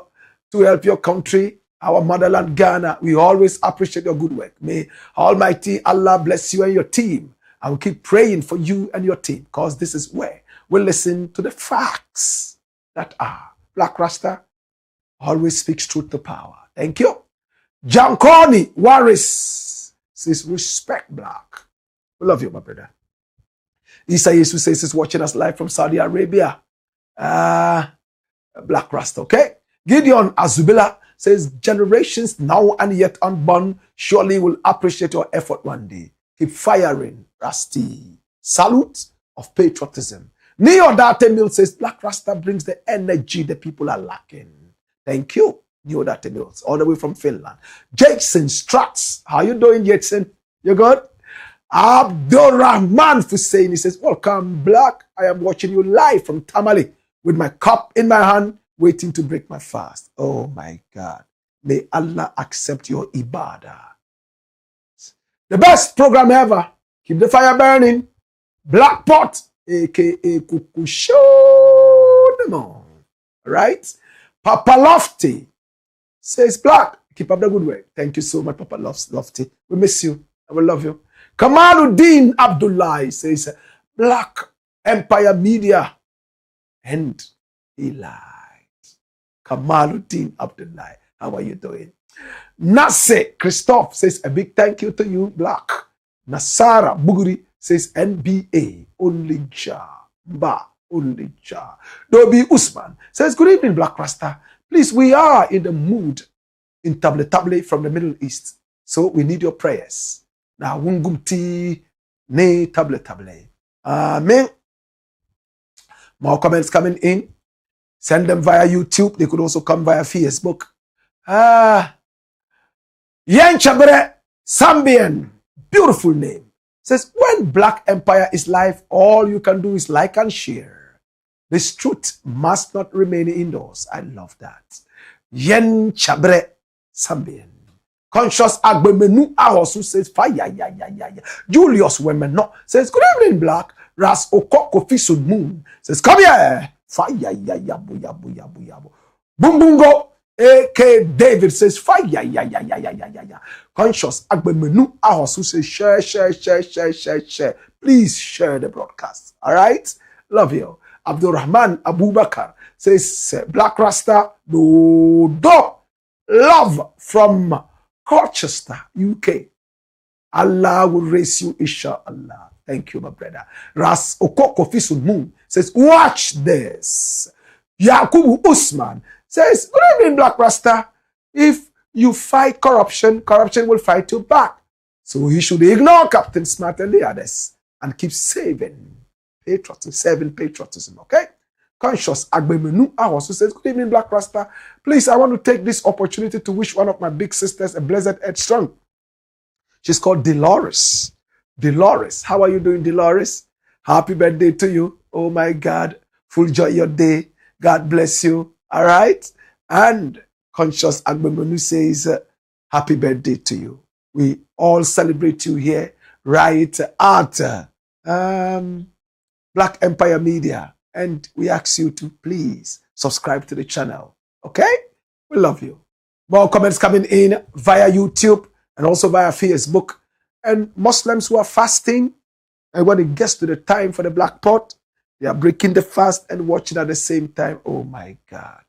to help your country, our motherland, Ghana. We always appreciate your good work. May Almighty Allah bless you and your team. I will keep praying for you and your team, because this is where we listen to the facts that are. Black Rasta always speaks truth to power. Thank you. Jankoni Waris says, respect, Black. We love you, my brother. Isa Jesus says he's watching us live from Saudi Arabia. Black Rasta, okay? Gideon Azubila says, generations now and yet unborn surely will appreciate your effort one day. Keep firing, Rasti. Salute of patriotism. Neo Date Mills says, Black Rasta brings the energy the people are lacking. Thank you, Neo Date Mills, all the way from Finland. Jason Strats, how you doing, Jason? You good? Abdurrahman Hussein, he says, welcome, Black. I am watching you live from Tamale with my cup in my hand, waiting to break my fast. Oh my God. May Allah accept your ibadah. The best program ever. Keep the fire burning. Black Pot, aka Kuku Show them on. Right? Papa Lofty says, Black, keep up the good work. Thank you so much, Papa Lofty. We miss you. I will love you. Kamaluddin Abdullah says, Black Empire Media and Eli. Kamaluddin Abdullah, how are you doing? Nase Christophe says, a big thank you to you, Black. Nasara Buguri says, NBA, only Jah. Ba, only Jah. Dobi Usman says, good evening, Black Rasta. Please, we are in the mood in Table from the Middle East. So we need your prayers. Now, Wungumti, ne Table. Amen. More comments coming in. Send them via YouTube. They could also come via Facebook. Yenchabre Sambian, beautiful name, says, when Black Empire is live, all you can do is like and share. This truth must not remain indoors. I love that. Yenchabre Sambian. Conscious Agbemenu Ahosu says, fire. Julius Wemeno says, good evening, Black. Ras Okoko Fisun Moon says, come here. Fire, buya. Bumbungo, A.K. David says, fire, Conscious Agbemenu Ahosu says, share. Please share the broadcast. All right? Love you. Abdurrahman Abubakar says, Black Rasta, do. Love from Colchester, UK. Allah will raise you, inshallah. Thank you, my brother. Ras Okoko Fisun Moon says, watch this. Yakubu Usman says, good evening, Black Rasta. If you fight corruption, corruption will fight you back. So he should ignore Captain Smart and the others and keep saving patriotism, okay? Conscious Agbemenu Awasu says, good evening, Black Rasta. Please, I want to take this opportunity to wish one of my big sisters a blessed headstrong. She's called Dolores. Dolores, how are you doing, Dolores? Happy birthday to you. Oh my God. Full joy your day. God bless you. All right? And Conscious Agbemenu says, happy birthday to you. We all celebrate you here right at Black Empire Media. And we ask you to please subscribe to the channel. Okay? We love you. More comments coming in via YouTube and also via Facebook. And Muslims who are fasting, and when it gets to the time for the Black Pot, they are breaking the fast and watching at the same time. Oh my God.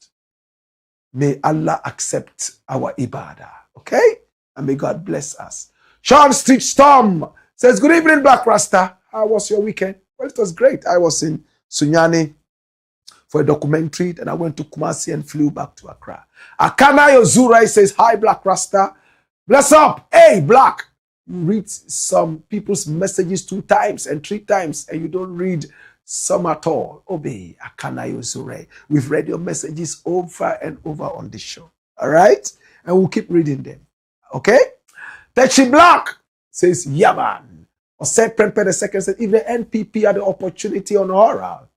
May Allah accept our ibadah. Okay? And may God bless us. Sean Street Storm says, good evening, Black Rasta. How was your weekend? Well, it was great. I was in Sunyani for a documentary. Then I went to Kumasi and flew back to Accra. Akana Yozurai says, hi, Black Rasta. Bless up. Hey, Black. You read some people's messages 2 times and 3 times, and you don't read some at all. Obey. Akana Yozurai. We've read your messages over and over on this show. All right? And we'll keep reading them. Okay? Techi Blakk says, yeah, man. Or said Prempe the second said, if the NPP had the opportunity on oral,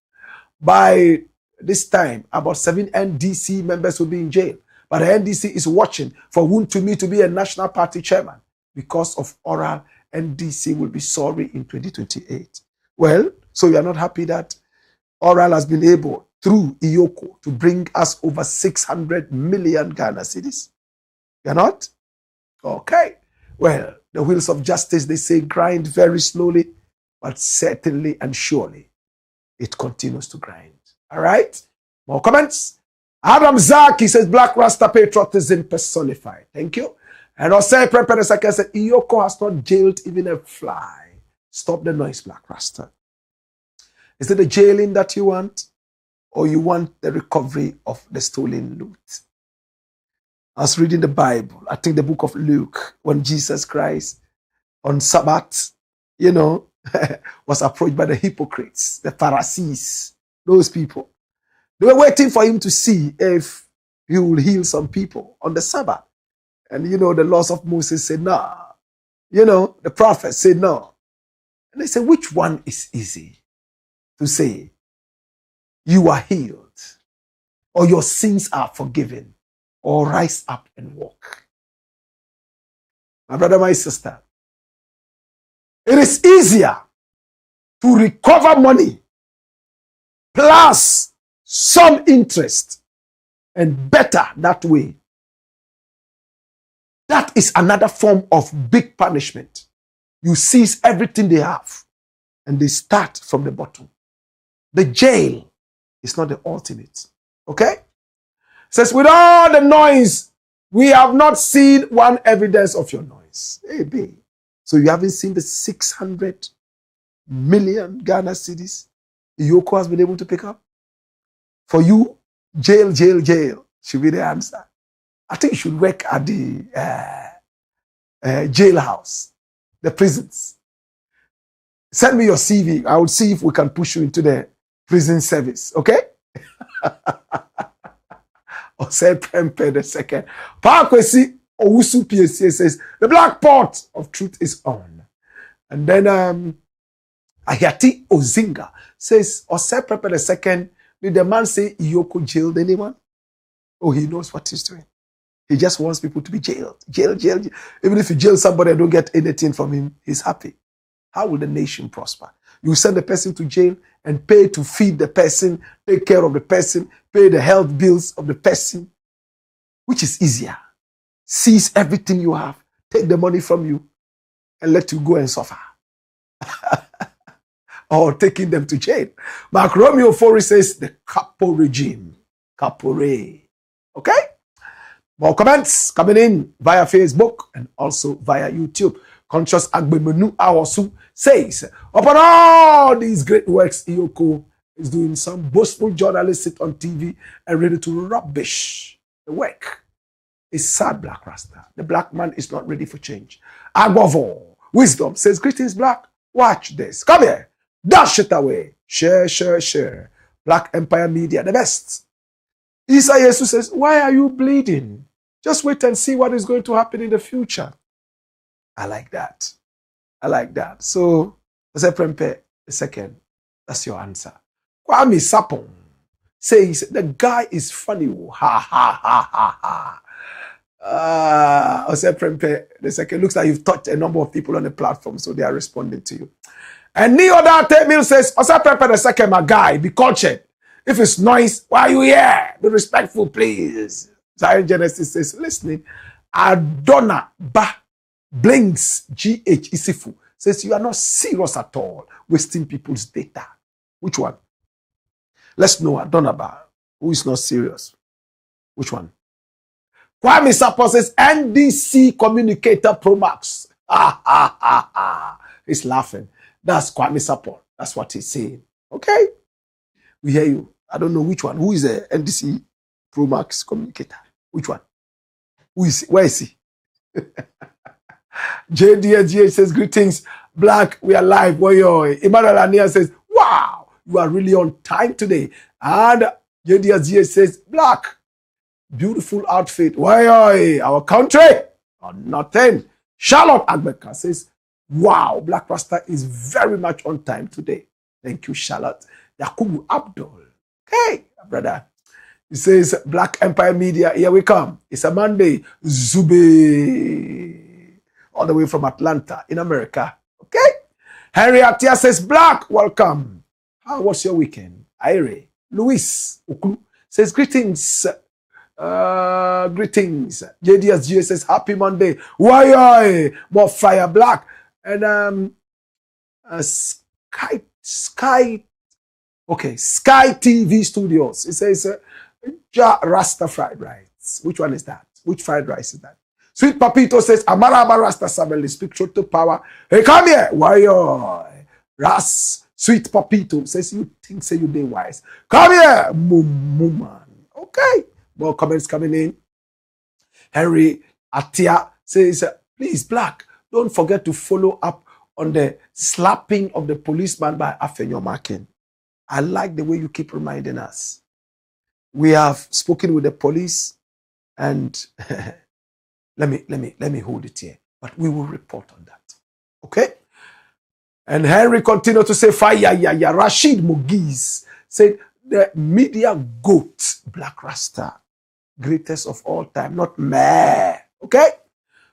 by this time, about 7 NDC members will be in jail. But the NDC is watching for Wontumi to be a national party chairman. Because of oral, NDC will be sorry in 2028. Well, so you are not happy that oral has been able, through EOCO, to bring us over 600 million Ghana cedis? You're not? Okay. Well, the wheels of justice, they say, grind very slowly, but certainly and surely it continues to grind. All right? More comments? Adam Zaki says, Black Rasta patriotism personified. Thank you. And Osei Prempeh II said, EOCO has not jailed even a fly. Stop the noise, Black Rasta. Is it the jailing that you want? Or you want the recovery of the stolen loot? I was reading the Bible, I think the book of Luke, when Jesus Christ on Sabbath, was approached by the hypocrites, the Pharisees, those people. They were waiting for him to see if he will heal some people on the Sabbath. And the laws of Moses said, no. The prophets said, no. And they said, which one is easy to say? You are healed, or your sins are forgiven, or rise up and walk. My brother, my sister, it is easier to recover money plus some interest, and better that way. That is another form of big punishment. You seize everything they have and they start from the bottom. The jail is not the ultimate. Okay? Says, with all the noise, we have not seen one evidence of your noise. Hey, babe. So you haven't seen the 600 million Ghana cedis EOCO has been able to pick up? For you, jail should be the answer. I think you should work at the jailhouse, the prisons. Send me your CV. I will see if we can push you into the prison service. Okay? Or say Prempeh II. Parkwesi OWUSU PSA says, the black pot of truth is on. And then Ayati Ozinga says, Osei Prempeh II, did the man say EOCO jailed anyone? Oh, he knows what he's doing. He just wants people to be jailed. Jail. Even if you jail somebody and don't get anything from him, he's happy. How will the nation prosper? You send the person to jail and pay to feed the person, take care of the person, pay the health bills of the person. Which is easier? Seize everything you have, take the money from you, and let you go and suffer. Or taking them to jail. Mark Romeo Fori says, the Capo regime. Capore. Okay? More comments coming in via Facebook and also via YouTube. Conscious Agbemenu Awosu says, upon all these great works, EOCO is doing, some boastful journalists sit on TV and ready to rubbish the work. It's sad, Black Rasta. The black man is not ready for change. Agwavo, wisdom says, greetings, Black. Watch this. Come here. Dash it away. Share. Black Empire Media, the best. Isa Jesus says, why are you bleeding? Just wait and see what is going to happen in the future. I like that. So, Osei Prempeh II, that's your answer. Kwame Sapong says, the guy is funny. Ha. Osei Prempeh II, looks like you've touched a number of people on the platform, so they are responding to you. And Neo Dante Mill says, Osei Prempeh II, my guy, be cultured. If it's noise, why are you here? Be respectful, please. Zion Genesis says, listening. Adona Ba Blinks GH Isifu says, you are not serious at all, wasting people's data. Which one? Let's know Adona Ba, who is not serious. Which one? Kwame Sappo says, NDC Communicator Pro Max. He's laughing. That's Kwame Sappo. That's what he's saying. Okay? We hear you. I don't know which one. Who is the NDC Pro Max Communicator? Which one? Who is he? Where is he? JDSGH says, greetings, Blakk, we are live. Emmanuel Ania says, wow, you are really on time today. And JDSGH says, Blakk, beautiful outfit. Our country or nothing. Charlotte Agbeka says, wow, Blakk Rasta is very much on time today. Thank you, Charlotte. Yakubu Abdul. Okay, brother. He says, Black Empire Media, here we come. It's a Monday. Zube. All the way from Atlanta in America. Okay? Henry Atia says, Blakk, welcome. How was your weekend? Ire. Luis Uklu says, greetings. Greetings. JDSG says, happy Monday. Why? More fire, Blakk. And Sky TV Studios. It says, Rasta fried rice. Which one is that? Which fried rice is that? Sweet Papito says, Amaraba Rasta Sabeli, speak truth to power. Hey, come here. Why? Ras. Sweet Papito says, you think say you be wise. Come here, man. Okay. More comments coming in. Henry Atia says, please, Blakk, don't forget to follow up on the slapping of the policeman by Afenyo Makin. I like the way you keep reminding us. We have spoken with the police, and let me hold it here. But we will report on that. Okay? And Henry continued to say, fire, yeah. Rashid Mugiz said, the media goat, Blakk Rasta, greatest of all time, not meh. Okay?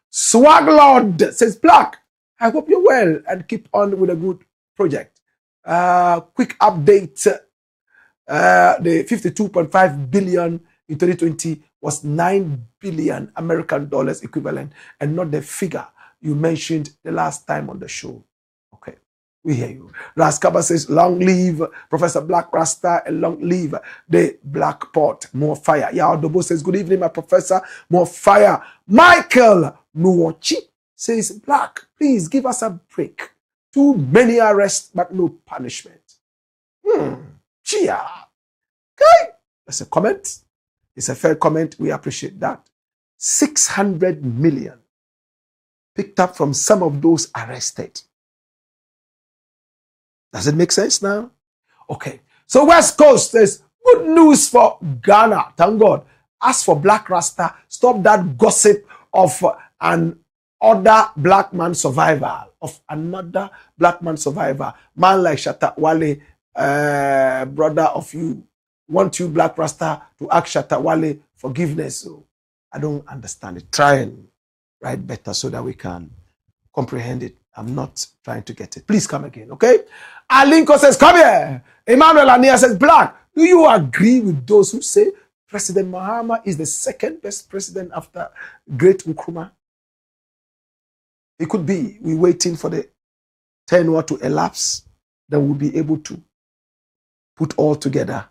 Swaglord says, Blakk, I hope you're well and keep on with a good project. Quick update. The 52.5 billion in 2020 was 9 billion American dollars equivalent, and not the figure you mentioned the last time on the show. Okay, we hear you. Raskaba says, long live Professor Blakk Rasta and long live the Black Pot. More fire. Yaodobo says, good evening, my professor. More fire. Michael Nuochi says, Blakk, please give us a break. Too many arrests, but no punishment. Chia. Okay. That's a comment. It's a fair comment. We appreciate that. 600 million picked up from some of those arrested. Does it make sense now? Okay. So West Coast says, good news for Ghana. Thank God. As for Blakk Rasta, stop that gossip of another black man survivor. Man like Shatta Wale, brother of you, want you, Blakk Rasta, to ask Shatta Wale forgiveness. So I don't understand it. Try and write better so that we can comprehend it. I'm not trying to get it. Please come again, okay? Alinko says, come here. Emmanuel Ania says, Blakk, do you agree with those who say President Mahama is the second best president after Great Nkrumah? It could be. We're waiting for the tenure to elapse. Then we'll be able to put all together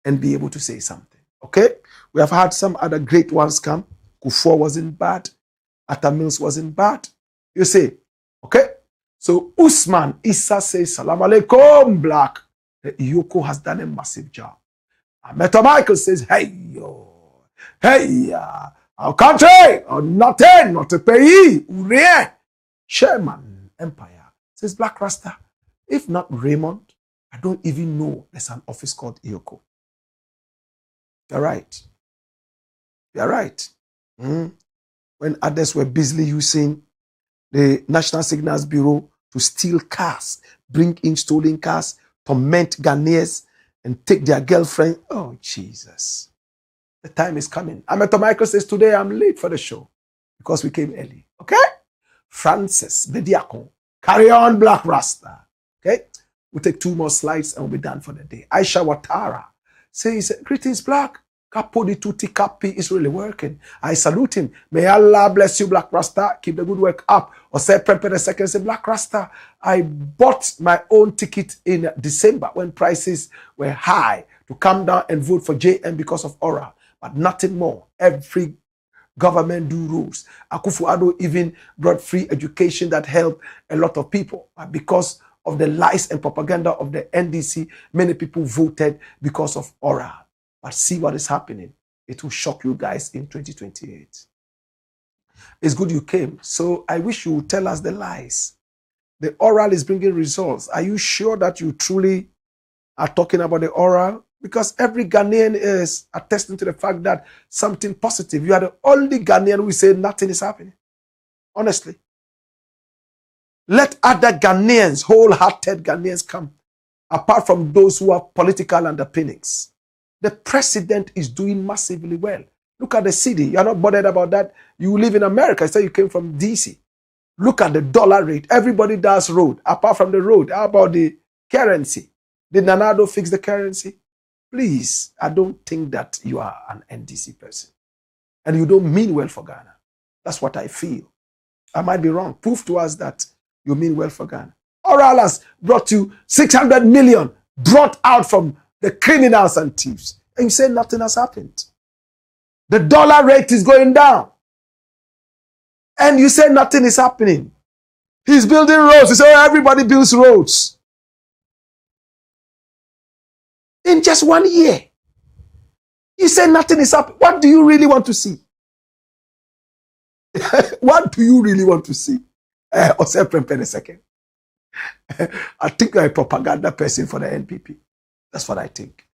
and be able to say something. Okay? We have had some other great ones come. Kufuor wasn't bad. Atta Mills wasn't bad. You see? Okay? So Usman Issa says, Salam alaikum, Blakk. The EOCO has done a massive job. Meto Michael says, hey, yo. Hey, our country, or nothing, not a pays. Chairman Empire says, Blakk Rasta, if not Raymond, I don't even know there's an office called EOCO. You're right. You're right. When others were busily using the National Signals Bureau to steal cars, bring in stolen cars, torment Ghanaians, and take their girlfriend. Oh, Jesus. The time is coming. Ameto Michael says, today I'm late for the show because we came early. Okay? Francis Bediako, carry on, Blakk Rasta. Okay? We'll take 2 more slides and we'll be done for the day. Aisha Watara says, greetings, Blakk. Kapodi Tuti Kapi is really working. I salute him. May Allah bless you, Blakk Rasta. Keep the good work up. Or say, Prepare the second, say, Blakk Rasta. I bought my own ticket in December when prices were high to come down and vote for JM because of Aura. But nothing more. Every Government do rules. Akufo-Addo even brought free education that helped a lot of people. But because of the lies and propaganda of the NDC, many people voted because of oral. But see what is happening. It will shock you guys in 2028. It's good you came. So I wish you would tell us the lies. The oral is bringing results. Are you sure that you truly are talking about the oral? Because every Ghanaian is attesting to the fact that something positive. You are the only Ghanaian who say nothing is happening. Honestly. Let other Ghanaians, wholehearted Ghanaians come, apart from those who have political underpinnings. The president is doing massively well. Look at the city. You are not bothered about that. You live in America. So you came from DC. Look at the dollar rate. Everybody does road. Apart from the road, how about the currency? Did Nanado fix the currency? Please, I don't think that you are an NDC person. And you don't mean well for Ghana. That's what I feel. I might be wrong. Prove to us that you mean well for Ghana. Oral has brought you 600 million brought out from the criminals and thieves. And you say nothing has happened. The dollar rate is going down. And you say nothing is happening. He's building roads. You say, oh, everybody builds roads. In just 1 year. You say nothing is happening. What do you really want to see? What do you really want to see? I'll say in a second. I think you're a propaganda person for the NPP. That's what I think.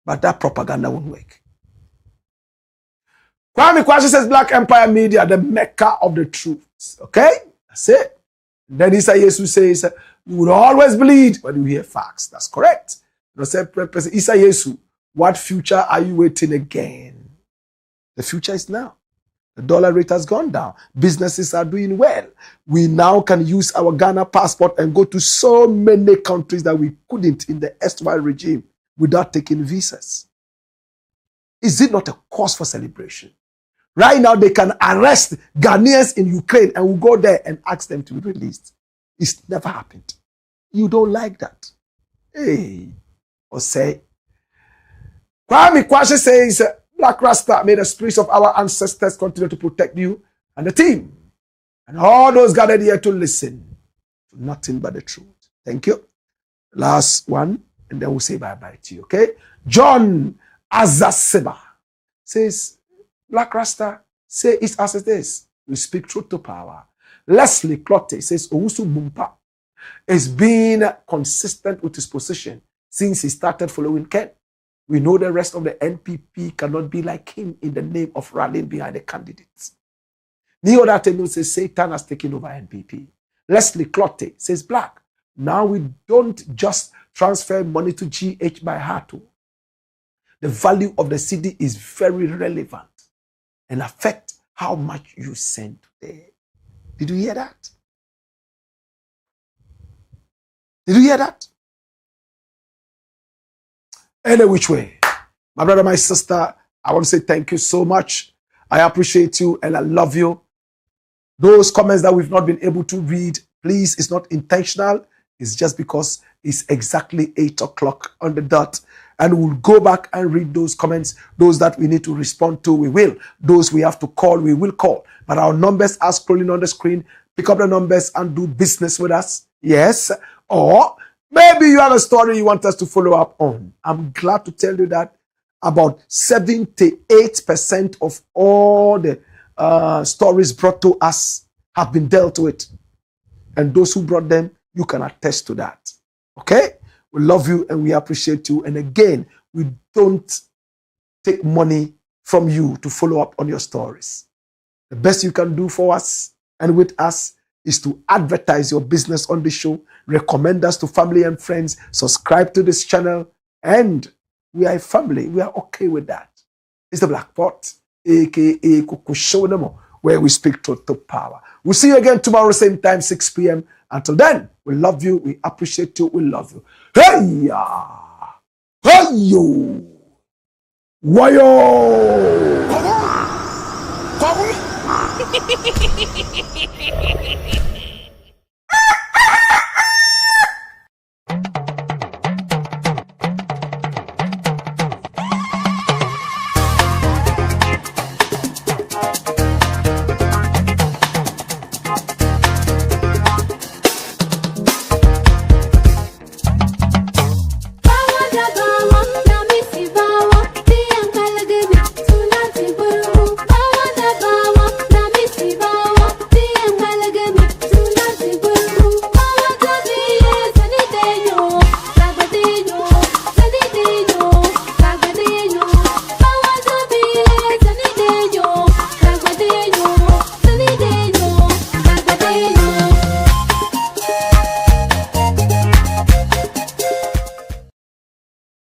But that propaganda won't work. Kwame Kwasi says Black Empire Media, the mecca of the truth. Okay? That's it. Then Isa Yesu says, you will always bleed when you hear facts. That's correct. Isa Yesu, what future are you waiting again? The future is now. The dollar rate has gone down. Businesses are doing well. We now can use our Ghana passport and go to so many countries that we couldn't in the erstwhile regime without taking visas. Is it not a cause for celebration? Right now, they can arrest Ghanaians in Ukraine and we'll go there and ask them to be released. It's never happened. You don't like that. Hey, or say. Kwame Kwasi says, Black Rasta, may the spirits of our ancestors continue to protect you and the team. And all those gathered here to listen to nothing but the truth. Thank you. Last one, and then we'll say bye-bye to you, okay? John Azaseba says, Black Rasta, say it as it is. We speak truth to power. Leslie Clotte says, OWUSU BEMPAH is being consistent with his position since he started following Ken. We know the rest of the NPP cannot be like him in the name of rallying behind the candidates. Neo Datenu says Satan has taken over NPP. Leslie Clotte says Black. Now we don't just transfer money to GH by heart. The value of the CD is very relevant and affect how much you send there. Did you hear that? Did you hear that? Any which way. My brother, my sister, I want to say thank you so much. I appreciate you and I love you. Those comments that we've not been able to read, please, it's not intentional. It's just because it's exactly 8 o'clock on the dot. And we'll go back and read those comments. Those that we need to respond to, we will. Those we have to call, we will call. But our numbers are scrolling on the screen. Pick up the numbers and do business with us. Yes. Or maybe you have a story you want us to follow up on. I'm glad to tell you that about 78% of all the stories brought to us have been dealt with. And those who brought them, you can attest to that. Okay? We love you and we appreciate you. And again, we don't take money from you to follow up on your stories. The best you can do for us and with us is to advertise your business on the show, recommend us to family and friends, subscribe to this channel, and we are a family. We are okay with that. It's the Black Pot, aka Kukushownemo, where we speak truth to power. We'll see you again tomorrow, same time, 6 p.m. Until then, we love you, we appreciate you, we love you. Hey ya! Hey yo! Wayo!